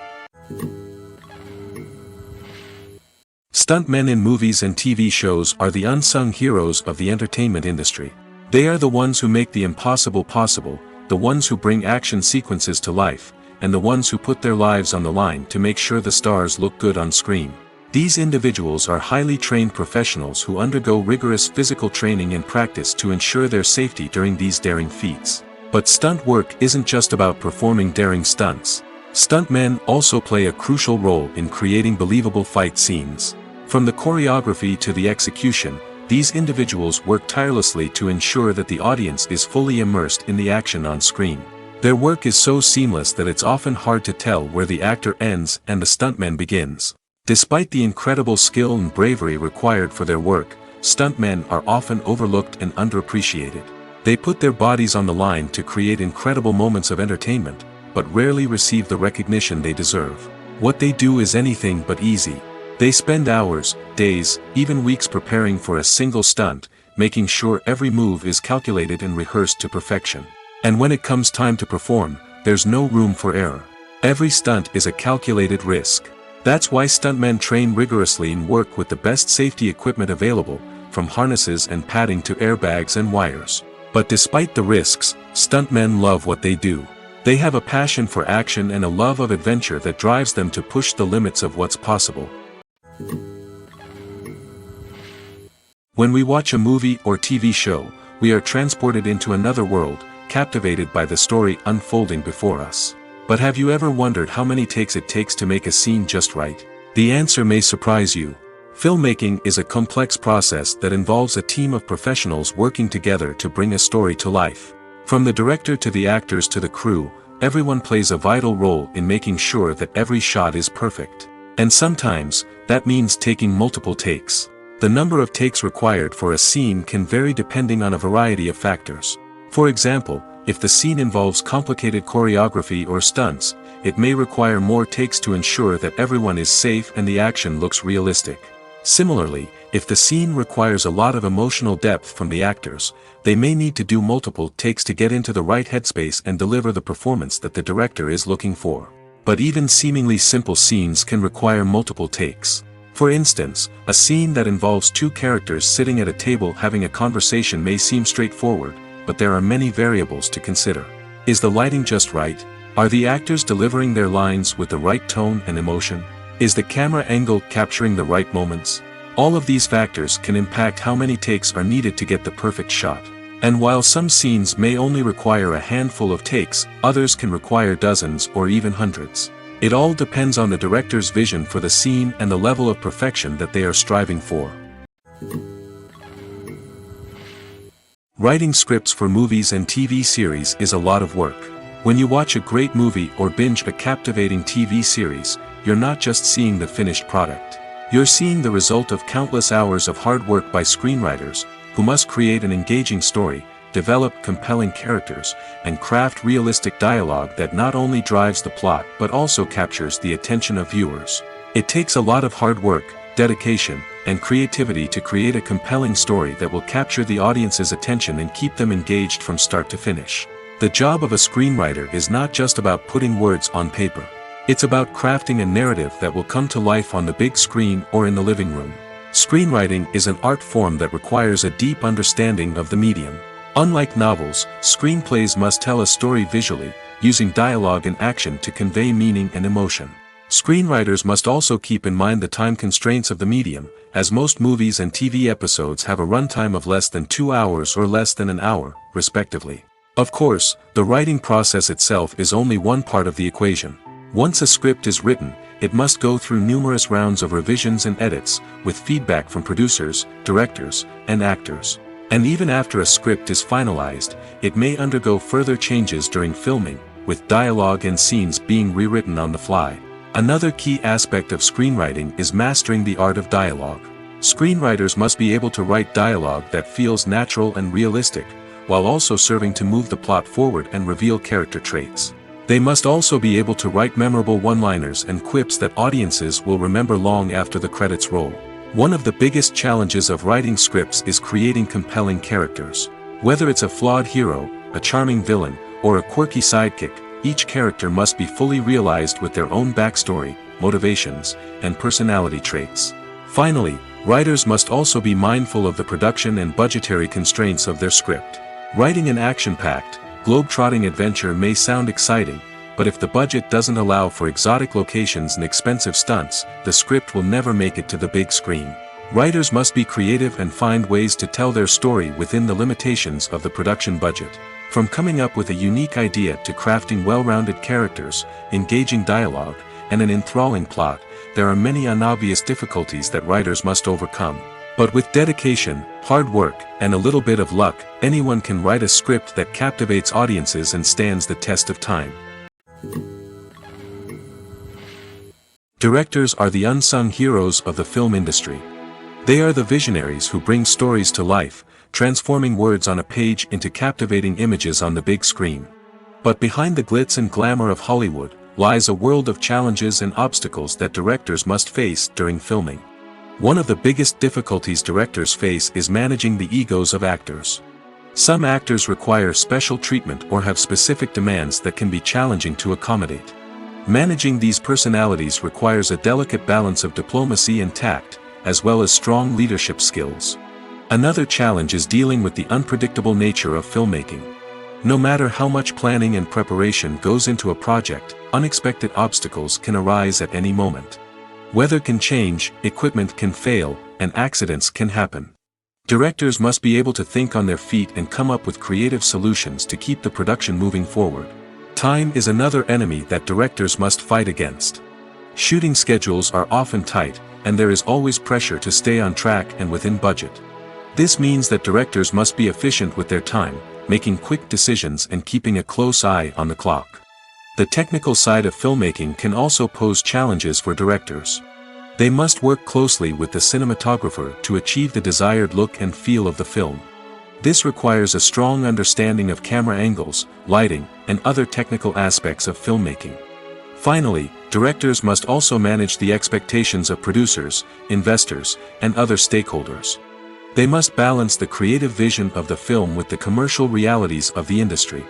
Stuntmen in movies and TV shows are the unsung heroes of the entertainment industry. They are the ones who make the impossible possible, the ones who bring action sequences to life, and the ones who put their lives on the line to make sure the stars look good on screen. These individuals are highly trained professionals who undergo rigorous physical training and practice to ensure their safety during these daring feats. But stunt work isn't just about performing daring stunts. Stuntmen also play a crucial role in creating believable fight scenes. From the choreography to the execution, these individuals work tirelessly to ensure that the audience is fully immersed in the action on screen. Their work is so seamless that it's often hard to tell where the actor ends and the stuntman begins. Despite the incredible skill and bravery required for their work, stuntmen are often overlooked and underappreciated. They put their bodies on the line to create incredible moments of entertainment, but rarely receive the recognition they deserve. What they do is anything but easy. They spend hours, days, even weeks preparing for a single stunt, making sure every move is calculated and rehearsed to perfection. And when it comes time to perform, there's no room for error. Every stunt is a calculated risk. That's why stuntmen train rigorously and work with the best safety equipment available, from harnesses and padding to airbags and wires. But despite the risks, stuntmen love what they do. They have a passion for action and a love of adventure that drives them to push the limits of what's possible. When we watch a movie or TV show, we are transported into another world, captivated by the story unfolding before us. But have you ever wondered how many takes it takes to make a scene just right? The answer may surprise you. Filmmaking is a complex process that involves a team of professionals working together to bring a story to life. From the director to the actors to the crew, everyone plays a vital role in making sure that every shot is perfect. And sometimes, that means taking multiple takes. The number of takes required for a scene can vary depending on a variety of factors. For example, if the scene involves complicated choreography or stunts, it may require more takes to ensure that everyone is safe and the action looks realistic. Similarly, if the scene requires a lot of emotional depth from the actors, they may need to do multiple takes to get into the right headspace and deliver the performance that the director is looking for. But even seemingly simple scenes can require multiple takes. For instance, a scene that involves two characters sitting at a table having a conversation may seem straightforward, but there are many variables to consider. Is the lighting just right? Are the actors delivering their lines with the right tone and emotion? Is the camera angle capturing the right moments? All of these factors can impact how many takes are needed to get the perfect shot. And while some scenes may only require a handful of takes, others can require dozens or even hundreds. It all depends on the director's vision for the scene and the level of perfection that they are striving for. Writing scripts for movies and TV series is a lot of work. When you watch a great movie or binge a captivating TV series, you're not just seeing the finished product. You're seeing the result of countless hours of hard work by screenwriters, who must create an engaging story, develop compelling characters, and craft realistic dialogue that not only drives the plot but also captures the attention of viewers. It takes a lot of hard work, dedication, and creativity to create a compelling story that will capture the audience's attention and keep them engaged from start to finish. The job of a screenwriter is not just about putting words on paper. It's about crafting a narrative that will come to life on the big screen or in the living room. Screenwriting is an art form that requires a deep understanding of the medium. Unlike novels, screenplays must tell a story visually, using dialogue and action to convey meaning and emotion. Screenwriters must also keep in mind the time constraints of the medium, as most movies and TV episodes have a runtime of less than 2 hours or less than an hour, respectively. Of course, the writing process itself is only one part of the equation. Once a script is written, it must go through numerous rounds of revisions and edits, with feedback from producers, directors, and actors. And even after a script is finalized, it may undergo further changes during filming, with dialogue and scenes being rewritten on the fly. Another key aspect of screenwriting is mastering the art of dialogue. Screenwriters must be able to write dialogue that feels natural and realistic, while also serving to move the plot forward and reveal character traits. They must also be able to write memorable one-liners and quips that audiences will remember long after the credits roll. One of the biggest challenges of writing scripts is creating compelling characters. Whether it's a flawed hero, a charming villain, or a quirky sidekick, each character must be fully realized with their own backstory, motivations, and personality traits. Finally, writers must also be mindful of the production and budgetary constraints of their script. Writing an action-packed, globe-trotting adventure may sound exciting, but if the budget doesn't allow for exotic locations and expensive stunts, the script will never make it to the big screen. Writers must be creative and find ways to tell their story within the limitations of the production budget. From coming up with a unique idea to crafting well-rounded characters, engaging dialogue, and an enthralling plot, there are many unobvious difficulties that writers must overcome. But with dedication, hard work, and a little bit of luck, anyone can write a script that captivates audiences and stands the test of time. Directors are the unsung heroes of the film industry. They are the visionaries who bring stories to life, transforming words on a page into captivating images on the big screen. But behind the glitz and glamour of Hollywood, lies a world of challenges and obstacles that directors must face during filming. One of the biggest difficulties directors face is managing the egos of actors. Some actors require special treatment or have specific demands that can be challenging to accommodate. Managing these personalities requires a delicate balance of diplomacy and tact, as well as strong leadership skills. Another challenge is dealing with the unpredictable nature of filmmaking. No matter how much planning and preparation goes into a project, unexpected obstacles can arise at any moment. Weather can change, equipment can fail, and accidents can happen. Directors must be able to think on their feet and come up with creative solutions to keep the production moving forward. Time is another enemy that directors must fight against. Shooting schedules are often tight, and there is always pressure to stay on track and within budget. This means that directors must be efficient with their time, making quick decisions and keeping a close eye on the clock. The technical side of filmmaking can also pose challenges for directors. They must work closely with the cinematographer to achieve the desired look and feel of the film. This requires a strong understanding of camera angles, lighting, and other technical aspects of filmmaking. Finally, directors must also manage the expectations of producers, investors, and other stakeholders. They must balance the creative vision of the film with the commercial realities of the industry.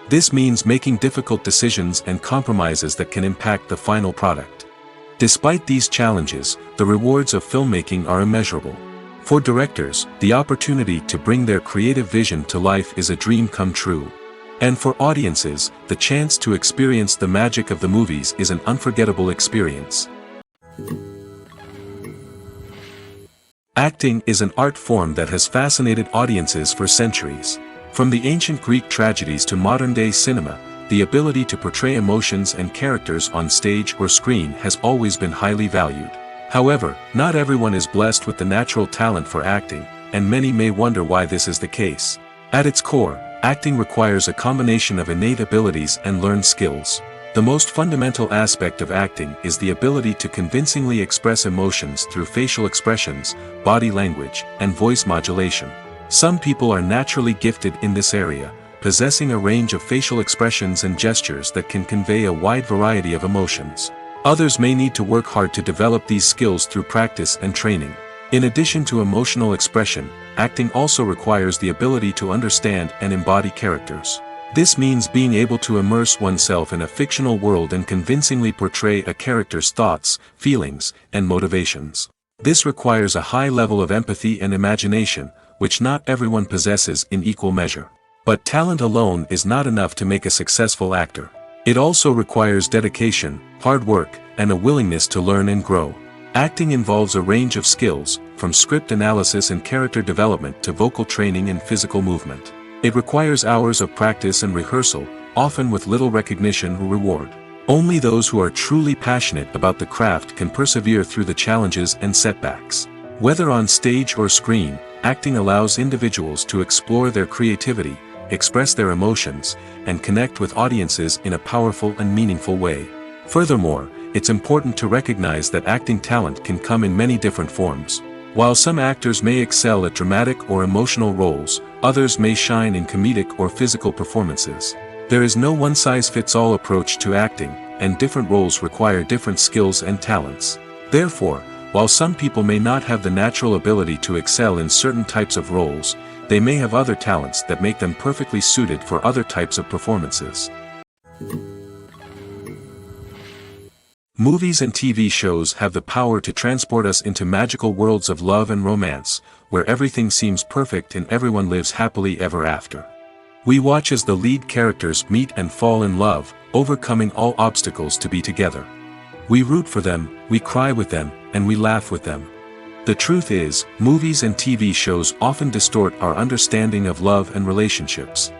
This means making difficult decisions and compromises that can impact the final product. Despite these challenges, the rewards of filmmaking are immeasurable. For directors, the opportunity to bring their creative vision to life is a dream come true. And for audiences, the chance to experience the magic of the movies is an unforgettable experience. Acting is an art form that has fascinated audiences for centuries. From the ancient Greek tragedies to modern-day cinema, the ability to portray emotions and characters on stage or screen has always been highly valued. However, not everyone is blessed with the natural talent for acting, and many may wonder why this is the case. At its core, acting requires a combination of innate abilities and learned skills. The most fundamental aspect of acting is the ability to convincingly express emotions through facial expressions, body language, and voice modulation. Some people are naturally gifted in this area, possessing a range of facial expressions and gestures that can convey a wide variety of emotions. Others may need to work hard to develop these skills through practice and training. In addition to emotional expression, acting also requires the ability to understand and embody characters. This means being able to immerse oneself in a fictional world and convincingly portray a character's thoughts, feelings, and motivations. This requires a high level of empathy and imagination, which not everyone possesses in equal measure. But talent alone is not enough to make a successful actor. It also requires dedication, hard work, and a willingness to learn and grow. Acting involves a range of skills, from script analysis and character development to vocal training and physical movement. It requires hours of practice and rehearsal, often with little recognition or reward. Only those who are truly passionate about the craft can persevere through the challenges and setbacks. Whether on stage or screen, acting allows individuals to explore their creativity, express their emotions, and connect with audiences in a powerful and meaningful way. Furthermore, it's important to recognize that acting talent can come in many different forms. While some actors may excel at dramatic or emotional roles, others may shine in comedic or physical performances. There is no one-size-fits-all approach to acting, and different roles require different skills and talents. Therefore, while some people may not have the natural ability to excel in certain types of roles, they may have other talents that make them perfectly suited for other types of performances. Movies and TV shows have the power to transport us into magical worlds of love and romance, where everything seems perfect and everyone lives happily ever after. We watch as the lead characters meet and fall in love, overcoming all obstacles to be together. We root for them, we cry with them, and we laugh with them. The truth is, movies and TV shows often distort our understanding of love and relationships.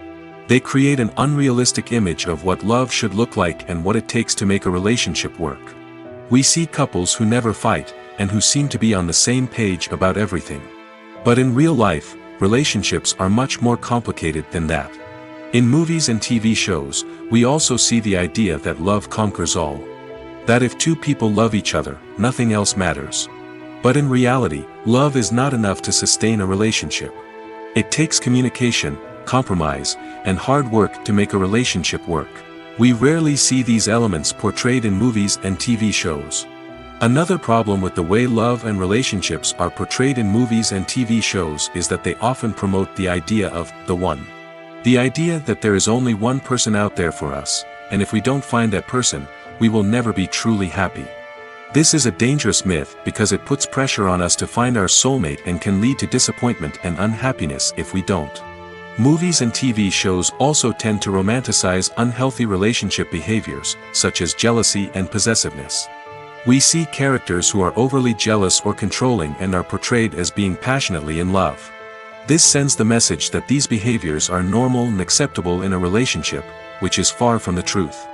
They create an unrealistic image of what love should look like and what it takes to make a relationship work. We see couples who never fight, and who seem to be on the same page about everything. But in real life, relationships are much more complicated than that. In movies and TV shows, we also see the idea that love conquers all. That if two people love each other, nothing else matters. But in reality, love is not enough to sustain a relationship. It takes communication, compromise, and hard work to make a relationship work. We rarely see these elements portrayed in movies and TV shows. Another problem with the way love and relationships are portrayed in movies and TV shows is that they often promote the idea of the one. The idea that there is only one person out there for us, and if we don't find that person, we will never be truly happy. This is a dangerous myth because it puts pressure on us to find our soulmate and can lead to disappointment and unhappiness if we don't. Movies and TV shows also tend to romanticize unhealthy relationship behaviors, such as jealousy and possessiveness. We see characters who are overly jealous or controlling and are portrayed as being passionately in love. This sends the message that these behaviors are normal and acceptable in a relationship, which is far from the truth.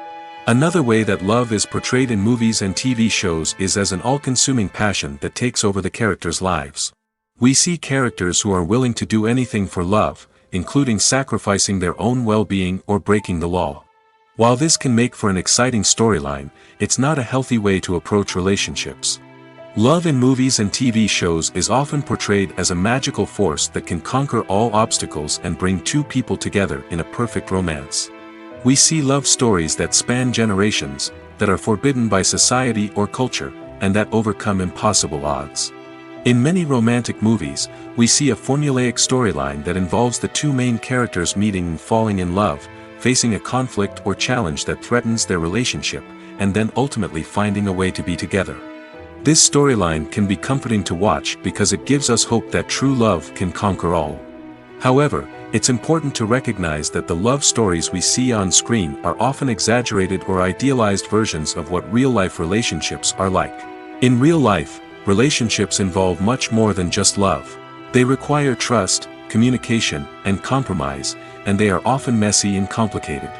Another way that love is portrayed in movies and TV shows is as an all-consuming passion that takes over the characters' lives. We see characters who are willing to do anything for love, including sacrificing their own well-being or breaking the law. While this can make for an exciting storyline, it's not a healthy way to approach relationships. Love in movies and TV shows is often portrayed as a magical force that can conquer all obstacles and bring two people together in a perfect romance. We see love stories that span generations, that are forbidden by society or culture, and that overcome impossible odds. In many romantic movies, we see a formulaic storyline that involves the two main characters meeting and falling in love, facing a conflict or challenge that threatens their relationship, and then ultimately finding a way to be together. This storyline can be comforting to watch because it gives us hope that true love can conquer all. However, it's important to recognize that the love stories we see on screen are often exaggerated or idealized versions of what real-life relationships are like. In real life, relationships involve much more than just love. They require trust, communication, and compromise, and they are often messy and complicated.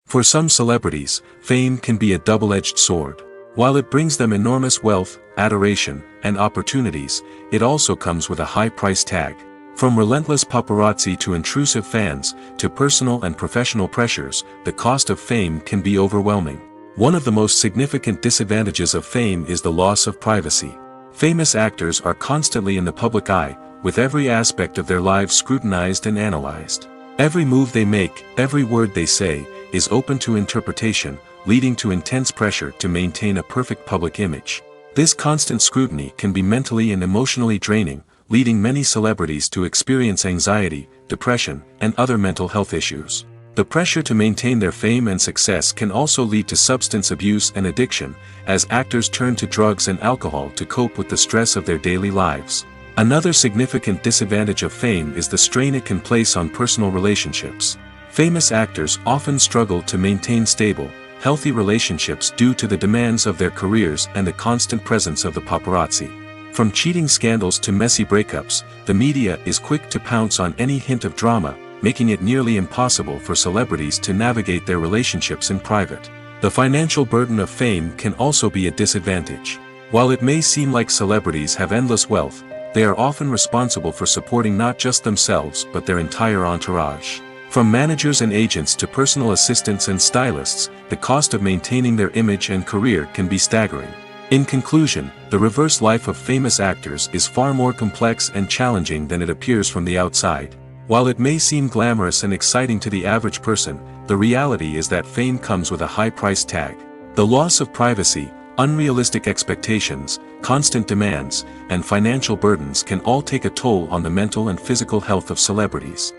For some celebrities, fame can be a double-edged sword. While it brings them enormous wealth, adoration, and opportunities, it also comes with a high price tag. From relentless paparazzi to intrusive fans, to personal and professional pressures, the cost of fame can be overwhelming. One of the most significant disadvantages of fame is the loss of privacy. Famous actors are constantly in the public eye, with every aspect of their lives scrutinized and analyzed. Every move they make, every word they say, is open to interpretation, leading to intense pressure to maintain a perfect public image. This constant scrutiny can be mentally and emotionally draining, leading many celebrities to experience anxiety, depression, and other mental health issues. The pressure to maintain their fame and success can also lead to substance abuse and addiction, as actors turn to drugs and alcohol to cope with the stress of their daily lives. Another significant disadvantage of fame is the strain it can place on personal relationships. Famous actors often struggle to maintain stable, healthy relationships due to the demands of their careers and the constant presence of the paparazzi. From cheating scandals to messy breakups, the media is quick to pounce on any hint of drama, making it nearly impossible for celebrities to navigate their relationships in private. The financial burden of fame can also be a disadvantage. While it may seem like celebrities have endless wealth, they are often responsible for supporting not just themselves but their entire entourage. From managers and agents to personal assistants and stylists, the cost of maintaining their image and career can be staggering. In conclusion, the reverse life of famous actors is far more complex and challenging than it appears from the outside. While it may seem glamorous and exciting to the average person, the reality is that fame comes with a high price tag. The loss of privacy, unrealistic expectations, constant demands, and financial burdens can all take a toll on the mental and physical health of celebrities.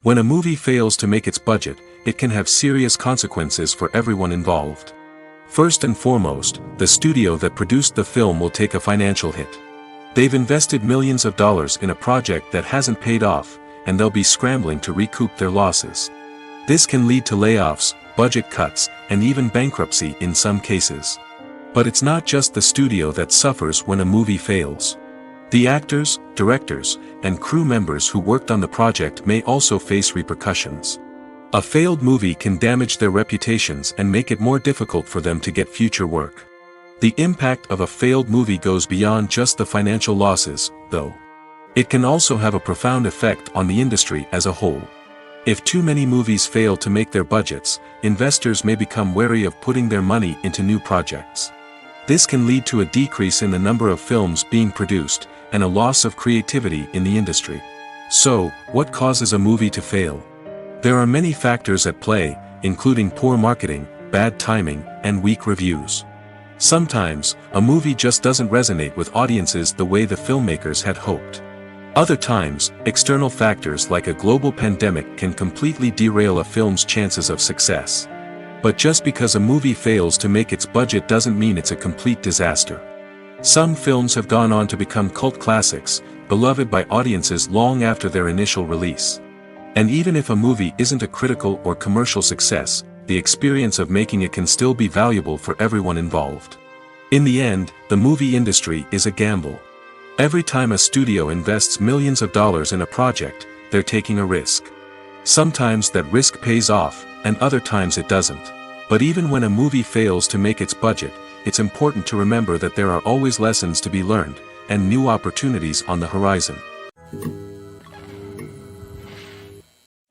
When a movie fails to make its budget, it can have serious consequences for everyone involved. First and foremost, the studio that produced the film will take a financial hit. They've invested millions of dollars in a project that hasn't paid off, and they'll be scrambling to recoup their losses. This can lead to layoffs, budget cuts, and even bankruptcy in some cases. But it's not just the studio that suffers when a movie fails. The actors, directors, and crew members who worked on the project may also face repercussions. A failed movie can damage their reputations and make it more difficult for them to get future work. The impact of a failed movie goes beyond just the financial losses, though. It can also have a profound effect on the industry as a whole. If too many movies fail to make their budgets, investors may become wary of putting their money into new projects. This can lead to a decrease in the number of films being produced, and a loss of creativity in the industry. So, what causes a movie to fail? There are many factors at play, including poor marketing, bad timing, and weak reviews. Sometimes, a movie just doesn't resonate with audiences the way the filmmakers had hoped. Other times, external factors like a global pandemic can completely derail a film's chances of success. But just because a movie fails to make its budget doesn't mean it's a complete disaster. Some films have gone on to become cult classics, beloved by audiences long after their initial release. And even if a movie isn't a critical or commercial success, the experience of making it can still be valuable for everyone involved. In the end, the movie industry is a gamble. Every time a studio invests millions of dollars in a project, they're taking a risk. Sometimes that risk pays off, and other times it doesn't. But even when a movie fails to make its budget, it's important to remember that there are always lessons to be learned, and new opportunities on the horizon.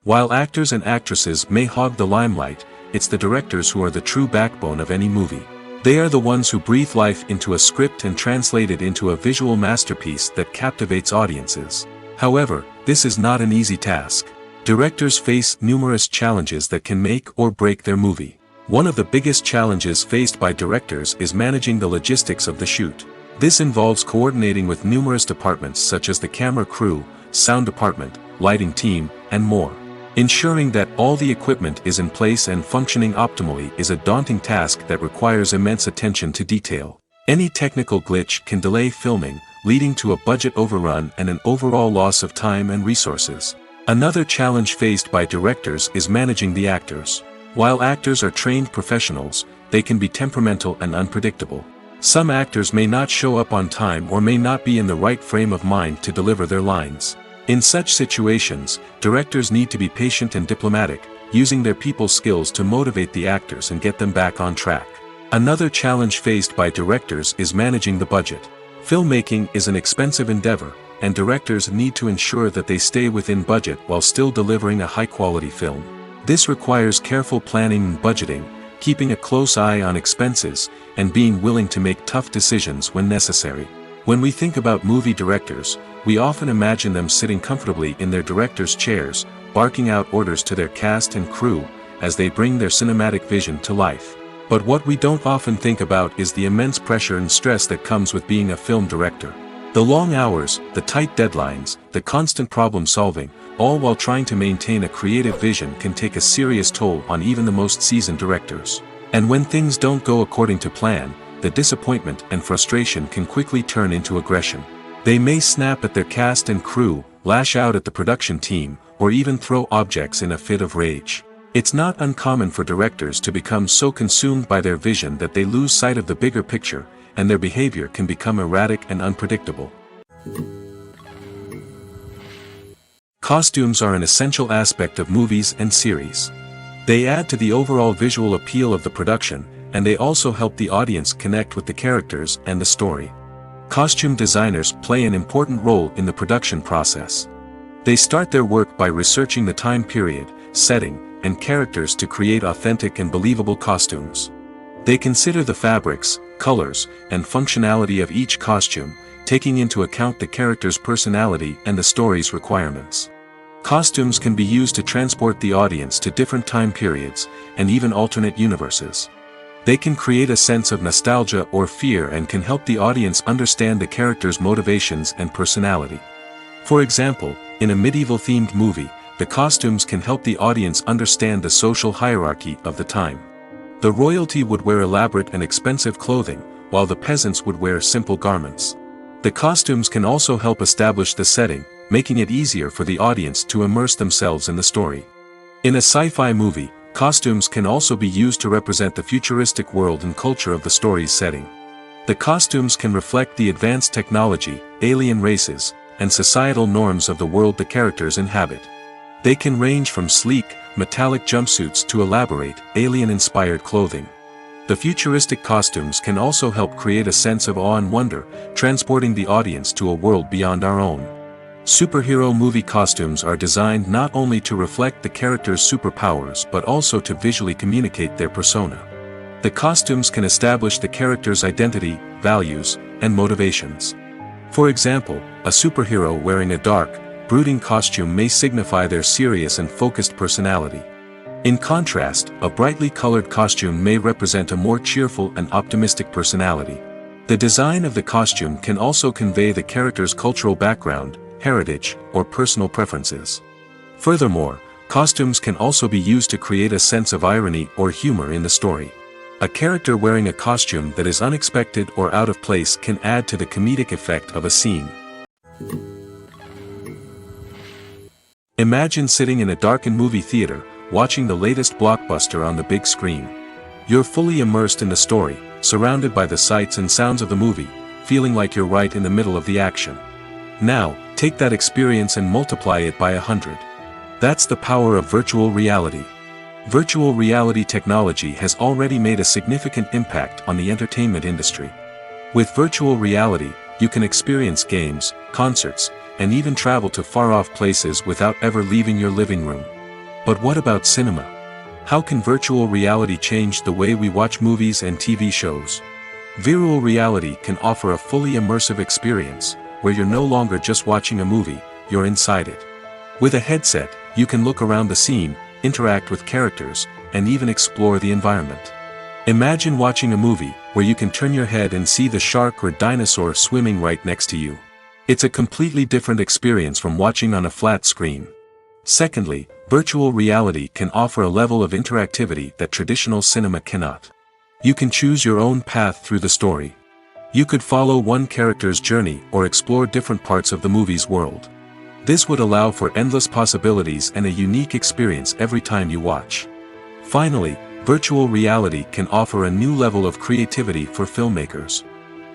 While actors and actresses may hog the limelight, it's the directors who are the true backbone of any movie. They are the ones who breathe life into a script and translate it into a visual masterpiece that captivates audiences. However, this is not an easy task. Directors face numerous challenges that can make or break their movie. One of the biggest challenges faced by directors is managing the logistics of the shoot. This involves coordinating with numerous departments such as the camera crew, sound department, lighting team, and more. Ensuring that all the equipment is in place and functioning optimally is a daunting task that requires immense attention to detail. Any technical glitch can delay filming, leading to a budget overrun and an overall loss of time and resources. Another challenge faced by directors is managing the actors. While actors are trained professionals, they can be temperamental and unpredictable. Some actors may not show up on time or may not be in the right frame of mind to deliver their lines. In such situations, directors need to be patient and diplomatic, using their people skills to motivate the actors and get them back on track. Another challenge faced by directors is managing the budget. Filmmaking is an expensive endeavor, and directors need to ensure that they stay within budget while still delivering a high-quality film. This requires careful planning and budgeting, keeping a close eye on expenses, and being willing to make tough decisions when necessary. When we think about movie directors, we often imagine them sitting comfortably in their director's chairs, barking out orders to their cast and crew, as they bring their cinematic vision to life. But what we don't often think about is the immense pressure and stress that comes with being a film director. The long hours, the tight deadlines, the constant problem solving, all while trying to maintain a creative vision can take a serious toll on even the most seasoned directors. And when things don't go according to plan, the disappointment and frustration can quickly turn into aggression. They may snap at their cast and crew, lash out at the production team, or even throw objects in a fit of rage. It's not uncommon for directors to become so consumed by their vision that they lose sight of the bigger picture, and their behavior can become erratic and unpredictable. Costumes are an essential aspect of movies and series. They add to the overall visual appeal of the production, and they also help the audience connect with the characters and the story. Costume designers play an important role in the production process. They start their work by researching the time period, setting, and characters to create authentic and believable costumes. They consider the fabrics, colors, and functionality of each costume, taking into account the character's personality and the story's requirements. Costumes can be used to transport the audience to different time periods, and even alternate universes. They can create a sense of nostalgia or fear and can help the audience understand the character's motivations and personality. For example, in a medieval-themed movie, the costumes can help the audience understand the social hierarchy of the time. The royalty would wear elaborate and expensive clothing, while the peasants would wear simple garments. The costumes can also help establish the setting, making it easier for the audience to immerse themselves in the story. In a sci-fi movie, costumes can also be used to represent the futuristic world and culture of the story's setting. The costumes can reflect the advanced technology, alien races, and societal norms of the world the characters inhabit. They can range from sleek, metallic jumpsuits to elaborate, alien-inspired clothing. The futuristic costumes can also help create a sense of awe and wonder, transporting the audience to a world beyond our own. Superhero movie costumes are designed not only to reflect the character's superpowers but also to visually communicate their persona. The costumes can establish the character's identity, values, and motivations. For example, a superhero wearing a dark, brooding costume may signify their serious and focused personality. In contrast, a brightly colored costume may represent a more cheerful and optimistic personality. The design of the costume can also convey the character's cultural background, heritage, or personal preferences. Furthermore, costumes can also be used to create a sense of irony or humor in the story. A character wearing a costume that is unexpected or out of place can add to the comedic effect of a scene. Imagine sitting in a darkened movie theater, watching the latest blockbuster on the big screen. You're fully immersed in the story, surrounded by the sights and sounds of the movie, feeling like you're right in the middle of the action. Now, take that experience and multiply it by 100. That's the power of virtual reality. Virtual reality technology has already made a significant impact on the entertainment industry. With virtual reality, you can experience games, concerts, and even travel to far-off places without ever leaving your living room. But what about cinema? How can virtual reality change the way we watch movies and TV shows? Virtual reality can offer a fully immersive experience, where you're no longer just watching a movie, you're inside it. With a headset, you can look around the scene, interact with characters, and even explore the environment. Imagine watching a movie where you can turn your head and see the shark or dinosaur swimming right next to you. It's a completely different experience from watching on a flat screen. Secondly, virtual reality can offer a level of interactivity that traditional cinema cannot. You can choose your own path through the story. You could follow one character's journey or explore different parts of the movie's world. This would allow for endless possibilities and a unique experience every time you watch. Finally, virtual reality can offer a new level of creativity for filmmakers.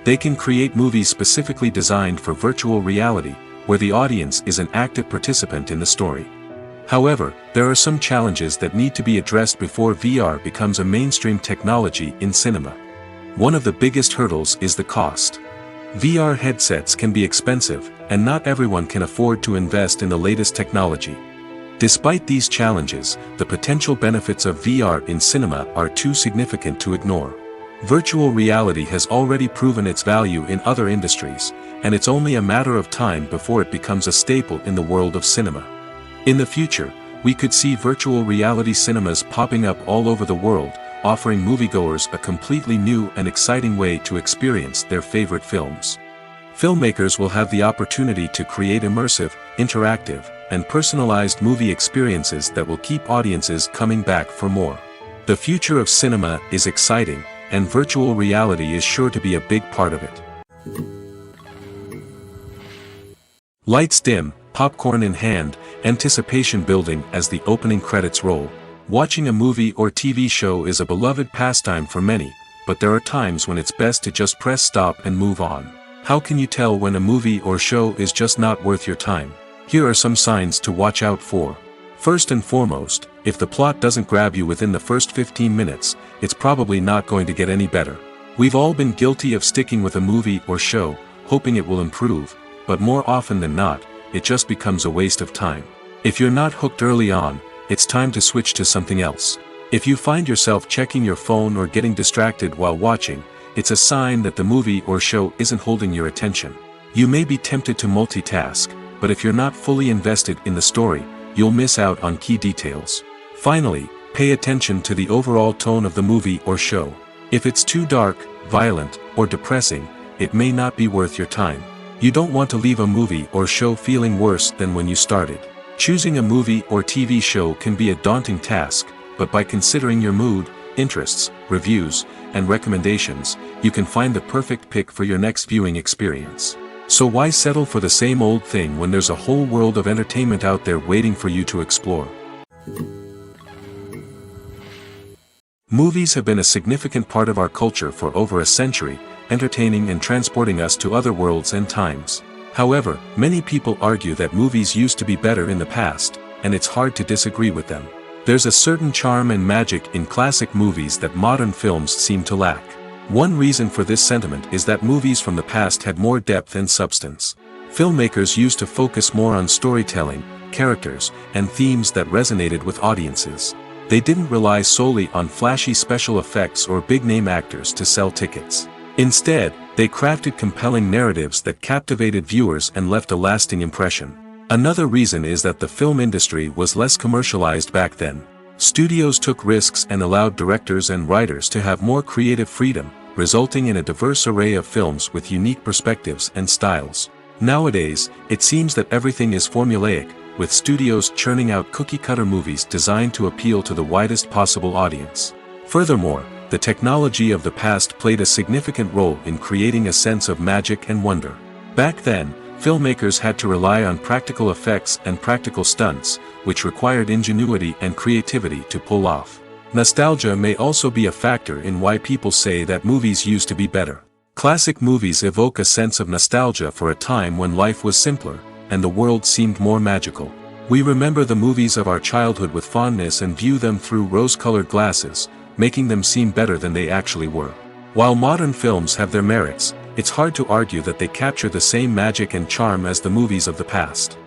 They can create movies specifically designed for virtual reality, where the audience is an active participant in the story. However, there are some challenges that need to be addressed before VR becomes a mainstream technology in cinema. One of the biggest hurdles is the cost. VR headsets can be expensive, and not everyone can afford to invest in the latest technology. Despite these challenges, the potential benefits of VR in cinema are too significant to ignore. Virtual reality has already proven its value in other industries, and it's only a matter of time before it becomes a staple in the world of cinema. In the future, we could see virtual reality cinemas popping up all over the world, offering moviegoers a completely new and exciting way to experience their favorite films. Filmmakers will have the opportunity to create immersive, interactive, and personalized movie experiences that will keep audiences coming back for more. The future of cinema is exciting, and virtual reality is sure to be a big part of it. Lights dim, popcorn in hand, anticipation building as the opening credits roll. Watching a movie or TV show is a beloved pastime for many, but there are times when it's best to just press stop and move on. How can you tell when a movie or show is just not worth your time? Here are some signs to watch out for. First and foremost, if the plot doesn't grab you within the first 15 minutes, it's probably not going to get any better. We've all been guilty of sticking with a movie or show, hoping it will improve, but more often than not, it just becomes a waste of time. If you're not hooked early on, it's time to switch to something else. If you find yourself checking your phone or getting distracted while watching, it's a sign that the movie or show isn't holding your attention. You may be tempted to multitask, but if you're not fully invested in the story, you'll miss out on key details. Finally, pay attention to the overall tone of the movie or show. If it's too dark, violent, or depressing, it may not be worth your time. You don't want to leave a movie or show feeling worse than when you started. Choosing a movie or TV show can be a daunting task, but by considering your mood, interests, reviews, and recommendations, you can find the perfect pick for your next viewing experience. So why settle for the same old thing when there's a whole world of entertainment out there waiting for you to explore? Movies have been a significant part of our culture for over a century, entertaining and transporting us to other worlds and times. However, many people argue that movies used to be better in the past, and it's hard to disagree with them. There's a certain charm and magic in classic movies that modern films seem to lack. One reason for this sentiment is that movies from the past had more depth and substance. Filmmakers used to focus more on storytelling, characters, and themes that resonated with audiences. They didn't rely solely on flashy special effects or big-name actors to sell tickets. Instead, they crafted compelling narratives that captivated viewers and left a lasting impression. Another reason is that the film industry was less commercialized back then. Studios took risks and allowed directors and writers to have more creative freedom, resulting in a diverse array of films with unique perspectives and styles. Nowadays, it seems that everything is formulaic, with studios churning out cookie-cutter movies designed to appeal to the widest possible audience. Furthermore, the technology of the past played a significant role in creating a sense of magic and wonder. Back then, filmmakers had to rely on practical effects and practical stunts, which required ingenuity and creativity to pull off. Nostalgia may also be a factor in why people say that movies used to be better. Classic movies evoke a sense of nostalgia for a time when life was simpler, and the world seemed more magical. We remember the movies of our childhood with fondness and view them through rose-colored glasses, making them seem better than they actually were. While modern films have their merits, it's hard to argue that they capture the same magic and charm as the movies of the past.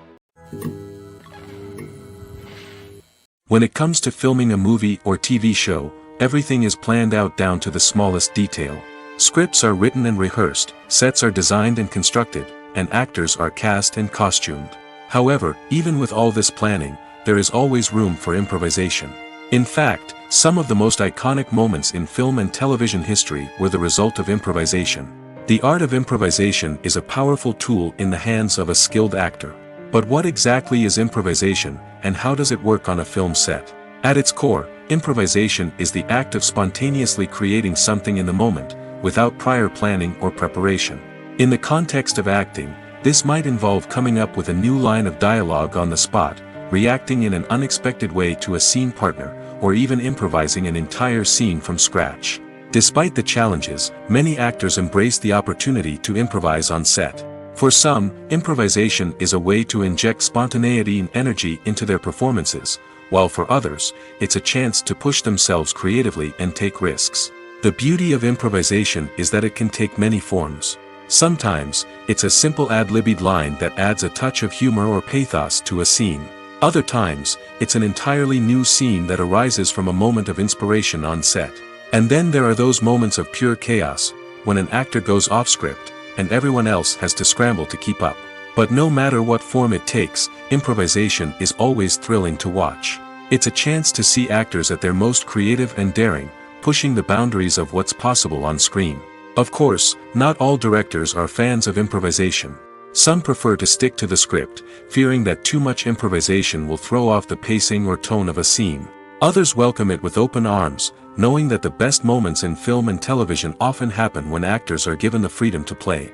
When it comes to filming a movie or TV show, everything is planned out down to the smallest detail. Scripts are written and rehearsed, sets are designed and constructed, and actors are cast and costumed. However, even with all this planning, there is always room for improvisation. In fact, some of the most iconic moments in film and television history were the result of improvisation. The art of improvisation is a powerful tool in the hands of a skilled actor. But what exactly is improvisation, and how does it work on a film set? At its core, improvisation is the act of spontaneously creating something in the moment, without prior planning or preparation. In the context of acting, this might involve coming up with a new line of dialogue on the spot, reacting in an unexpected way to a scene partner, or even improvising an entire scene from scratch. Despite the challenges, many actors embrace the opportunity to improvise on set. For some, improvisation is a way to inject spontaneity and energy into their performances, while for others, it's a chance to push themselves creatively and take risks. The beauty of improvisation is that it can take many forms. Sometimes, it's a simple ad-libbed line that adds a touch of humor or pathos to a scene. Other times, it's an entirely new scene that arises from a moment of inspiration on set. And then there are those moments of pure chaos, when an actor goes off script, and everyone else has to scramble to keep up. But no matter what form it takes, improvisation is always thrilling to watch. It's a chance to see actors at their most creative and daring, pushing the boundaries of what's possible on screen. Of course, not all directors are fans of improvisation. Some prefer to stick to the script, fearing that too much improvisation will throw off the pacing or tone of a scene. Others welcome it with open arms, knowing that the best moments in film and television often happen when actors are given the freedom to play.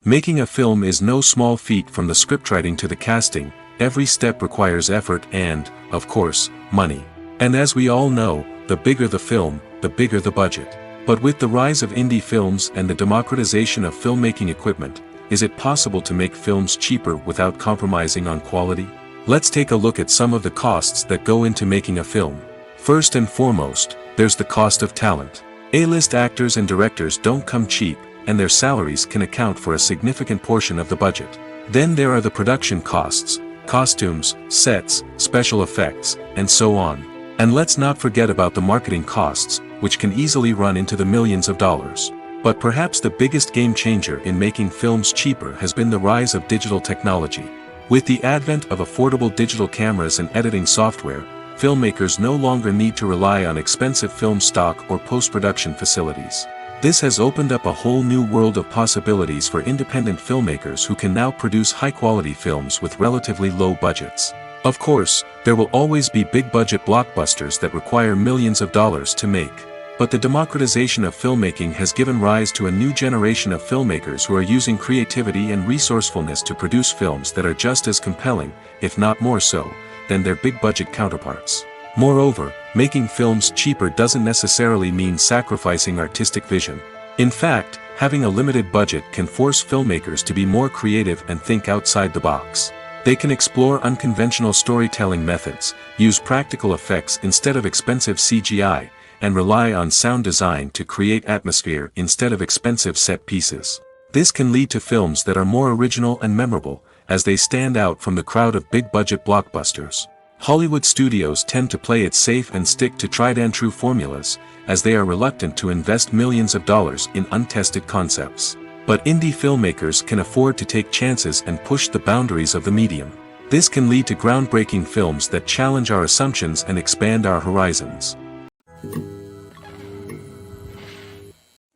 Making a film is no small feat. From the scriptwriting to the casting, every step requires effort and, of course, money. And as we all know, the bigger the film, the bigger the budget. But with the rise of indie films and the democratization of filmmaking equipment, is it possible to make films cheaper without compromising on quality? Let's take a look at some of the costs that go into making a film. First and foremost, there's the cost of talent. A-list actors and directors don't come cheap, and their salaries can account for a significant portion of the budget. Then there are the production costs, costumes, sets, special effects, and so on. And let's not forget about the marketing costs, which can easily run into the millions of dollars. But perhaps the biggest game changer in making films cheaper has been the rise of digital technology. With the advent of affordable digital cameras and editing software, filmmakers no longer need to rely on expensive film stock or post-production facilities. This has opened up a whole new world of possibilities for independent filmmakers who can now produce high-quality films with relatively low budgets. Of course, there will always be big-budget blockbusters that require millions of dollars to make. But the democratization of filmmaking has given rise to a new generation of filmmakers who are using creativity and resourcefulness to produce films that are just as compelling, if not more so, than their big-budget counterparts. Moreover, making films cheaper doesn't necessarily mean sacrificing artistic vision. In fact, having a limited budget can force filmmakers to be more creative and think outside the box. They can explore unconventional storytelling methods, use practical effects instead of expensive CGI, and rely on sound design to create atmosphere instead of expensive set pieces. This can lead to films that are more original and memorable, as they stand out from the crowd of big-budget blockbusters. Hollywood studios tend to play it safe and stick to tried-and-true formulas, as they are reluctant to invest millions of dollars in untested concepts. But indie filmmakers can afford to take chances and push the boundaries of the medium. This can lead to groundbreaking films that challenge our assumptions and expand our horizons.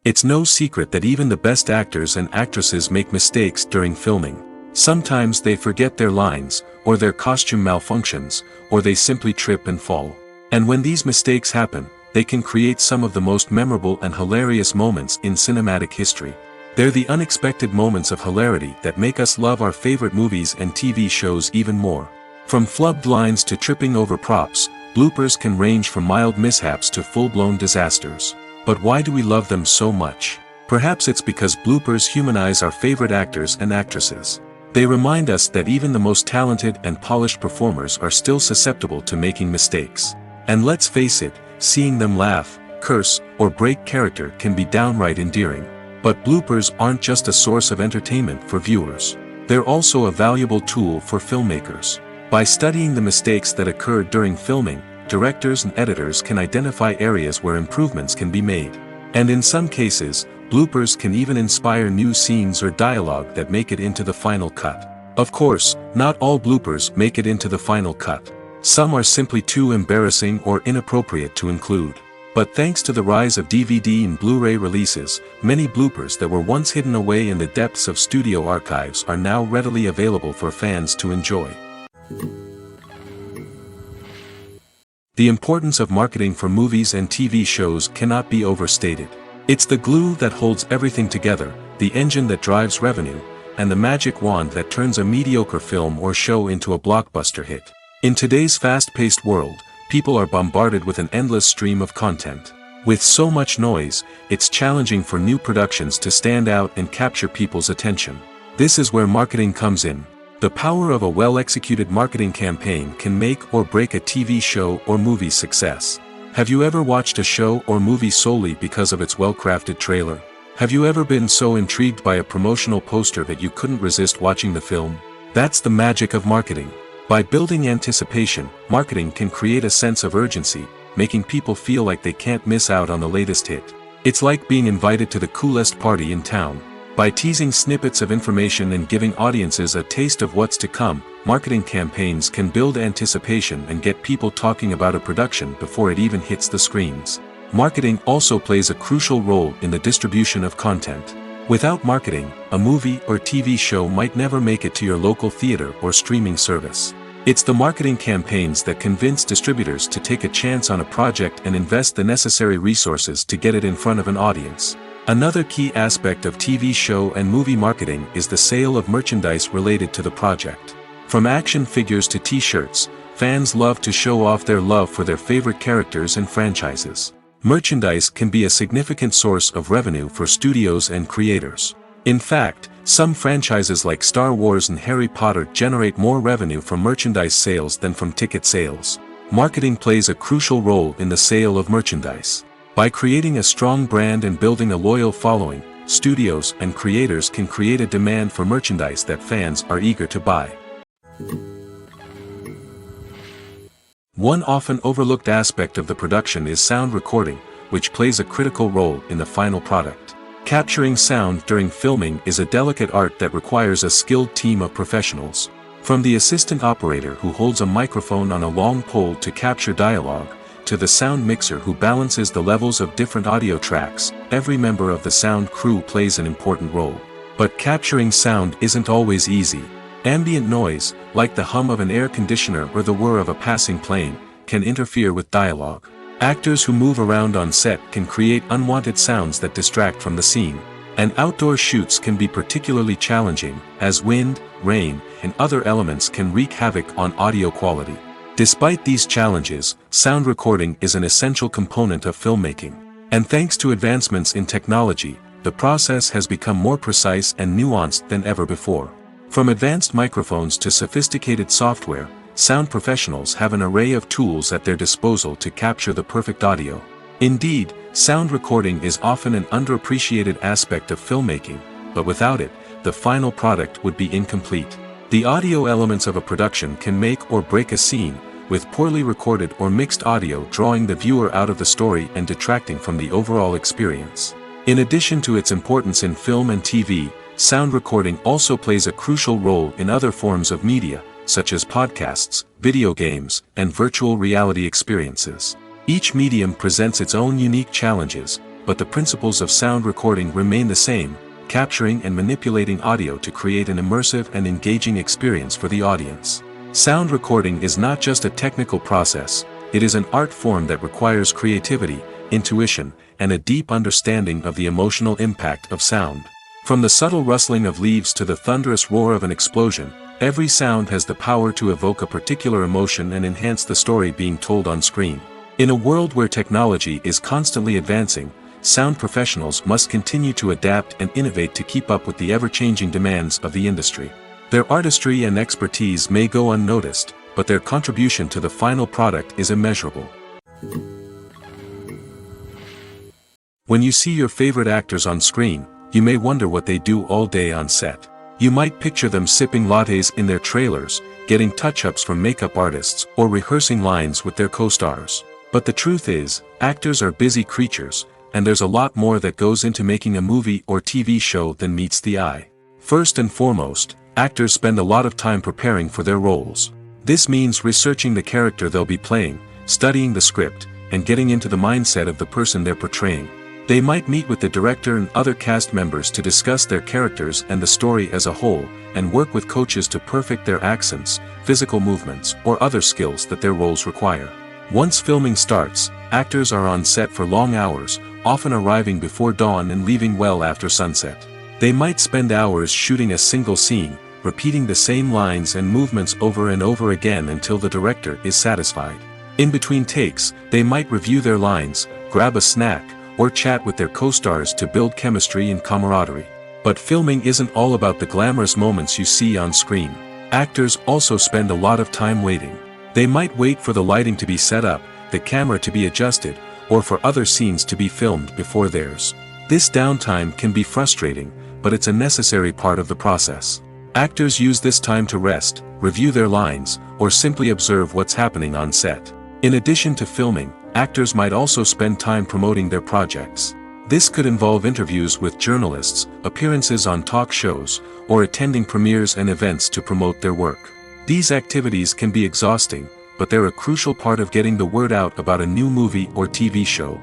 It's no secret that even the best actors and actresses make mistakes during filming. Sometimes they forget their lines, or their costume malfunctions, or they simply trip and fall. And when these mistakes happen, they can create some of the most memorable and hilarious moments in cinematic history. They're the unexpected moments of hilarity that make us love our favorite movies and TV shows even more. From flubbed lines to tripping over props, bloopers can range from mild mishaps to full-blown disasters. But why do we love them so much? Perhaps it's because bloopers humanize our favorite actors and actresses. They remind us that even the most talented and polished performers are still susceptible to making mistakes. And let's face it, seeing them laugh, curse, or break character can be downright endearing. But bloopers aren't just a source of entertainment for viewers. They're also a valuable tool for filmmakers. By studying the mistakes that occurred during filming, directors and editors can identify areas where improvements can be made. And in some cases, bloopers can even inspire new scenes or dialogue that make it into the final cut. Of course, not all bloopers make it into the final cut. Some are simply too embarrassing or inappropriate to include. But thanks to the rise of DVD and Blu-ray releases, many bloopers that were once hidden away in the depths of studio archives are now readily available for fans to enjoy. The importance of marketing for movies and TV shows cannot be overstated. It's the glue that holds everything together, the engine that drives revenue, and the magic wand that turns a mediocre film or show into a blockbuster hit. In today's fast-paced world, people are bombarded with an endless stream of content. With so much noise, it's challenging for new productions to stand out and capture people's attention. This is where marketing comes in. The power of a well-executed marketing campaign can make or break a TV show or movie's success. Have you ever watched a show or movie solely because of its well-crafted trailer? Have you ever been so intrigued by a promotional poster that you couldn't resist watching the film? That's the magic of marketing. By building anticipation, marketing can create a sense of urgency, making people feel like they can't miss out on the latest hit. It's like being invited to the coolest party in town. By teasing snippets of information and giving audiences a taste of what's to come, marketing campaigns can build anticipation and get people talking about a production before it even hits the screens. Marketing also plays a crucial role in the distribution of content. Without marketing, a movie or TV show might never make it to your local theater or streaming service. It's the marketing campaigns that convince distributors to take a chance on a project and invest the necessary resources to get it in front of an audience. Another key aspect of TV show and movie marketing is the sale of merchandise related to the project. From action figures to t-shirts, fans love to show off their love for their favorite characters and franchises. Merchandise can be a significant source of revenue for studios and creators. In fact, some franchises like Star Wars and Harry Potter generate more revenue from merchandise sales than from ticket sales. Marketing plays a crucial role in the sale of merchandise. By creating a strong brand and building a loyal following, studios and creators can create a demand for merchandise that fans are eager to buy. One often overlooked aspect of the production is sound recording, which plays a critical role in the final product. Capturing sound during filming is a delicate art that requires a skilled team of professionals. From the assistant operator who holds a microphone on a long pole to capture dialogue, to the sound mixer who balances the levels of different audio tracks, every member of the sound crew plays an important role. But capturing sound isn't always easy. Ambient noise, like the hum of an air conditioner or the whir of a passing plane, can interfere with dialogue. Actors who move around on set can create unwanted sounds that distract from the scene. And outdoor shoots can be particularly challenging, as wind, rain, and other elements can wreak havoc on audio quality. Despite these challenges, sound recording is an essential component of filmmaking. And thanks to advancements in technology, the process has become more precise and nuanced than ever before. From advanced microphones to sophisticated software, sound professionals have an array of tools at their disposal to capture the perfect audio. Indeed, sound recording is often an underappreciated aspect of filmmaking, but without it, the final product would be incomplete. The audio elements of a production can make or break a scene, with poorly recorded or mixed audio drawing the viewer out of the story and detracting from the overall experience. In addition to its importance in film and TV, sound recording also plays a crucial role in other forms of media, such as podcasts, video games, and virtual reality experiences. Each medium presents its own unique challenges, but the principles of sound recording remain the same, capturing and manipulating audio to create an immersive and engaging experience for the audience. Sound recording is not just a technical process, it is an art form that requires creativity, intuition, and a deep understanding of the emotional impact of sound. From the subtle rustling of leaves to the thunderous roar of an explosion, every sound has the power to evoke a particular emotion and enhance the story being told on screen. In a world where technology is constantly advancing, sound professionals must continue to adapt and innovate to keep up with the ever-changing demands of the industry. Their artistry and expertise may go unnoticed, but their contribution to the final product is immeasurable. When you see your favorite actors on screen, you may wonder what they do all day on set. You might picture them sipping lattes in their trailers, getting touch-ups from makeup artists, or rehearsing lines with their co-stars. But the truth is, actors are busy creatures, and there's a lot more that goes into making a movie or TV show than meets the eye. First and foremost, actors spend a lot of time preparing for their roles. This means researching the character they'll be playing, studying the script, and getting into the mindset of the person they're portraying. They might meet with the director and other cast members to discuss their characters and the story as a whole, and work with coaches to perfect their accents, physical movements, or other skills that their roles require. Once filming starts, actors are on set for long hours, often arriving before dawn and leaving well after sunset. They might spend hours shooting a single scene, repeating the same lines and movements over and over again until the director is satisfied. In between takes, they might review their lines, grab a snack, or chat with their co-stars to build chemistry and camaraderie. But filming isn't all about the glamorous moments you see on screen. Actors also spend a lot of time waiting. They might wait for the lighting to be set up, the camera to be adjusted, or for other scenes to be filmed before theirs. This downtime can be frustrating, but it's a necessary part of the process. Actors use this time to rest, review their lines, or simply observe what's happening on set. In addition to filming, actors might also spend time promoting their projects. This could involve interviews with journalists, appearances on talk shows, or attending premieres and events to promote their work. These activities can be exhausting, but they're a crucial part of getting the word out about a new movie or TV show.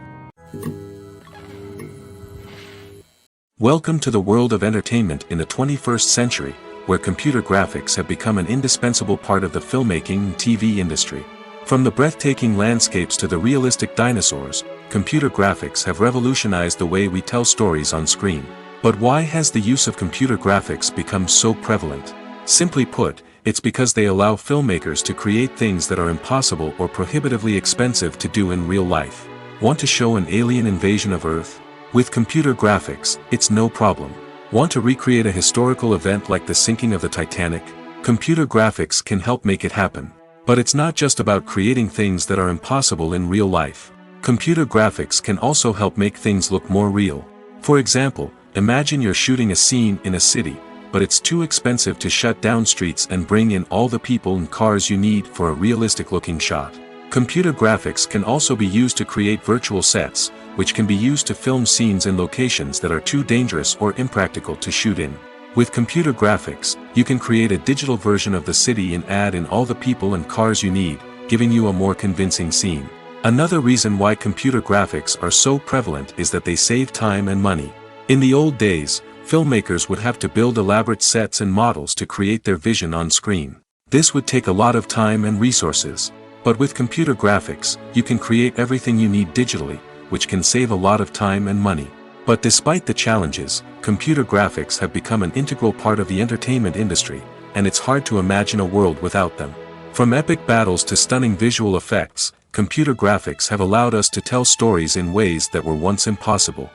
Welcome to the world of entertainment in the 21st century, where computer graphics have become an indispensable part of the filmmaking and TV industry. From the breathtaking landscapes to the realistic dinosaurs, computer graphics have revolutionized the way we tell stories on screen. But why has the use of computer graphics become so prevalent? Simply put, it's because they allow filmmakers to create things that are impossible or prohibitively expensive to do in real life. Want to show an alien invasion of Earth? With computer graphics, it's no problem. Want to recreate a historical event like the sinking of the Titanic? Computer graphics can help make it happen. But it's not just about creating things that are impossible in real life. Computer graphics can also help make things look more real. For example, imagine you're shooting a scene in a city, but it's too expensive to shut down streets and bring in all the people and cars you need for a realistic-looking shot. Computer graphics can also be used to create virtual sets, which can be used to film scenes in locations that are too dangerous or impractical to shoot in. With computer graphics, you can create a digital version of the city and add in all the people and cars you need, giving you a more convincing scene. Another reason why computer graphics are so prevalent is that they save time and money. In the old days, filmmakers would have to build elaborate sets and models to create their vision on screen. This would take a lot of time and resources. But with computer graphics, you can create everything you need digitally, which can save a lot of time and money. But despite the challenges, computer graphics have become an integral part of the entertainment industry, and it's hard to imagine a world without them. From epic battles to stunning visual effects, computer graphics have allowed us to tell stories in ways that were once impossible.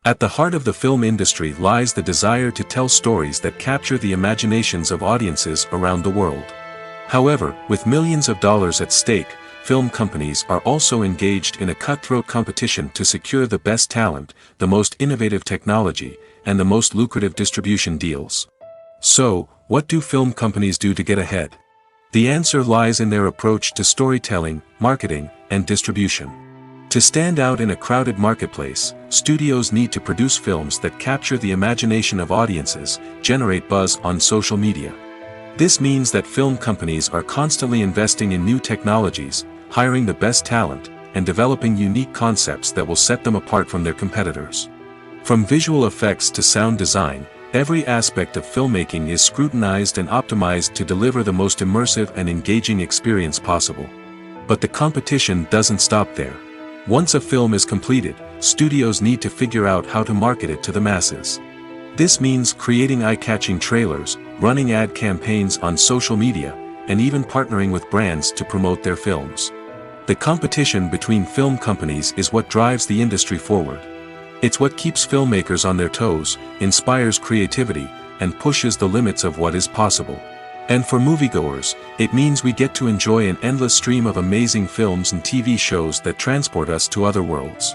At the heart of the film industry lies the desire to tell stories that capture the imaginations of audiences around the world. However, with millions of dollars at stake, film companies are also engaged in a cutthroat competition to secure the best talent, the most innovative technology, and the most lucrative distribution deals. So, what do film companies do to get ahead? The answer lies in their approach to storytelling, marketing, and distribution. To stand out in a crowded marketplace, studios need to produce films that capture the imagination of audiences, generate buzz on social media. This means that film companies are constantly investing in new technologies, hiring the best talent, and developing unique concepts that will set them apart from their competitors. From visual effects to sound design, every aspect of filmmaking is scrutinized and optimized to deliver the most immersive and engaging experience possible. But the competition doesn't stop there. Once a film is completed, studios need to figure out how to market it to the masses. This means creating eye-catching trailers, running ad campaigns on social media, and even partnering with brands to promote their films. The competition between film companies is what drives the industry forward. It's what keeps filmmakers on their toes, inspires creativity, and pushes the limits of what is possible. And for moviegoers, it means we get to enjoy an endless stream of amazing films and TV shows that transport us to other worlds.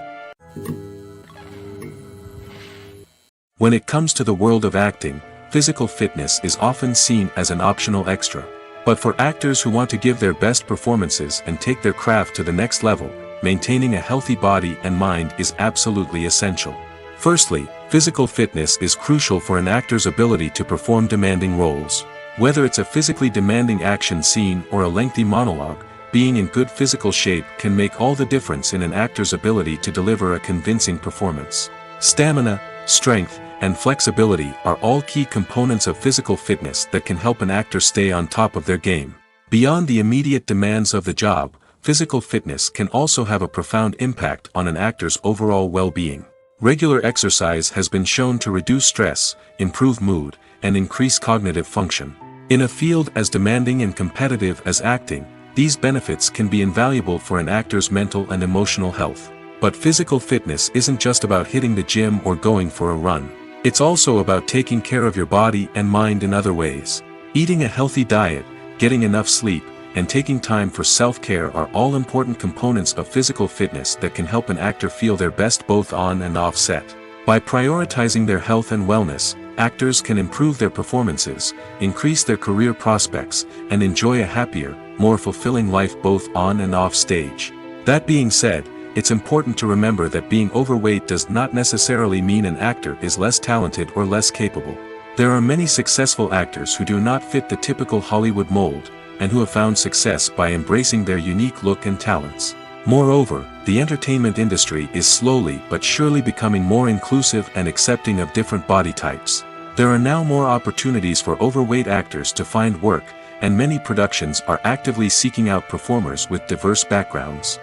When it comes to the world of acting, physical fitness is often seen as an optional extra. But for actors who want to give their best performances and take their craft to the next level, maintaining a healthy body and mind is absolutely essential. Firstly, physical fitness is crucial for an actor's ability to perform demanding roles. Whether it's a physically demanding action scene or a lengthy monologue, being in good physical shape can make all the difference in an actor's ability to deliver a convincing performance. Stamina, strength, and flexibility are all key components of physical fitness that can help an actor stay on top of their game. Beyond the immediate demands of the job, physical fitness can also have a profound impact on an actor's overall well-being. Regular exercise has been shown to reduce stress, improve mood, and increase cognitive function. In a field as demanding and competitive as acting, these benefits can be invaluable for an actor's mental and emotional health. But physical fitness isn't just about hitting the gym or going for a run. It's also about taking care of your body and mind in other ways. Eating a healthy diet, getting enough sleep, and taking time for self-care are all important components of physical fitness that can help an actor feel their best both on and off set. By prioritizing their health and wellness, actors can improve their performances, increase their career prospects, and enjoy a happier, more fulfilling life both on and off stage. That being said, it's important to remember that being overweight does not necessarily mean an actor is less talented or less capable. There are many successful actors who do not fit the typical Hollywood mold, and who have found success by embracing their unique look and talents. Moreover, the entertainment industry is slowly but surely becoming more inclusive and accepting of different body types. There are now more opportunities for overweight actors to find work, and many productions are actively seeking out performers with diverse backgrounds.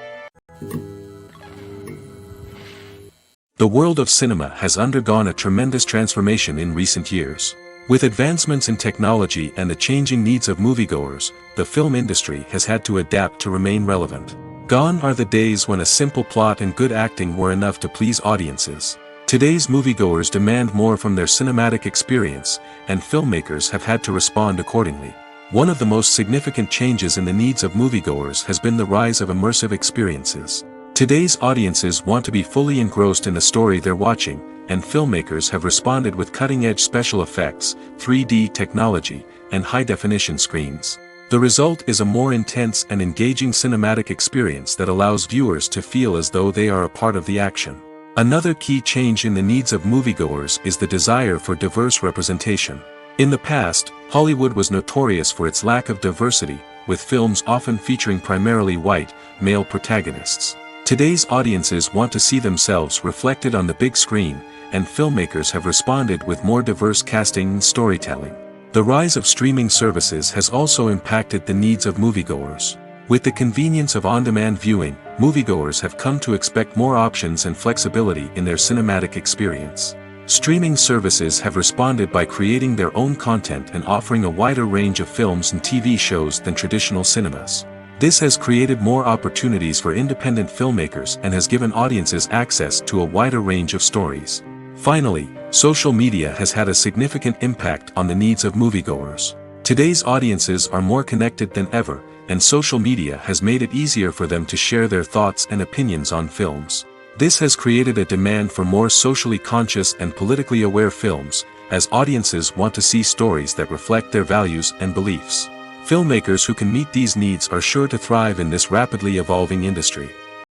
The world of cinema has undergone a tremendous transformation in recent years. With advancements in technology and the changing needs of moviegoers, the film industry has had to adapt to remain relevant. Gone are the days when a simple plot and good acting were enough to please audiences. Today's moviegoers demand more from their cinematic experience, and filmmakers have had to respond accordingly. One of the most significant changes in the needs of moviegoers has been the rise of immersive experiences. Today's audiences want to be fully engrossed in the story they're watching, and filmmakers have responded with cutting-edge special effects, 3D technology, and high-definition screens. The result is a more intense and engaging cinematic experience that allows viewers to feel as though they are a part of the action. Another key change in the needs of moviegoers is the desire for diverse representation. In the past, Hollywood was notorious for its lack of diversity, with films often featuring primarily white, male protagonists. Today's audiences want to see themselves reflected on the big screen, and filmmakers have responded with more diverse casting and storytelling. The rise of streaming services has also impacted the needs of moviegoers. With the convenience of on-demand viewing, moviegoers have come to expect more options and flexibility in their cinematic experience. Streaming services have responded by creating their own content and offering a wider range of films and TV shows than traditional cinemas. This has created more opportunities for independent filmmakers and has given audiences access to a wider range of stories. Finally, social media has had a significant impact on the needs of moviegoers. Today's audiences are more connected than ever, and social media has made it easier for them to share their thoughts and opinions on films. This has created a demand for more socially conscious and politically aware films, as audiences want to see stories that reflect their values and beliefs. Filmmakers who can meet these needs are sure to thrive in this rapidly evolving industry.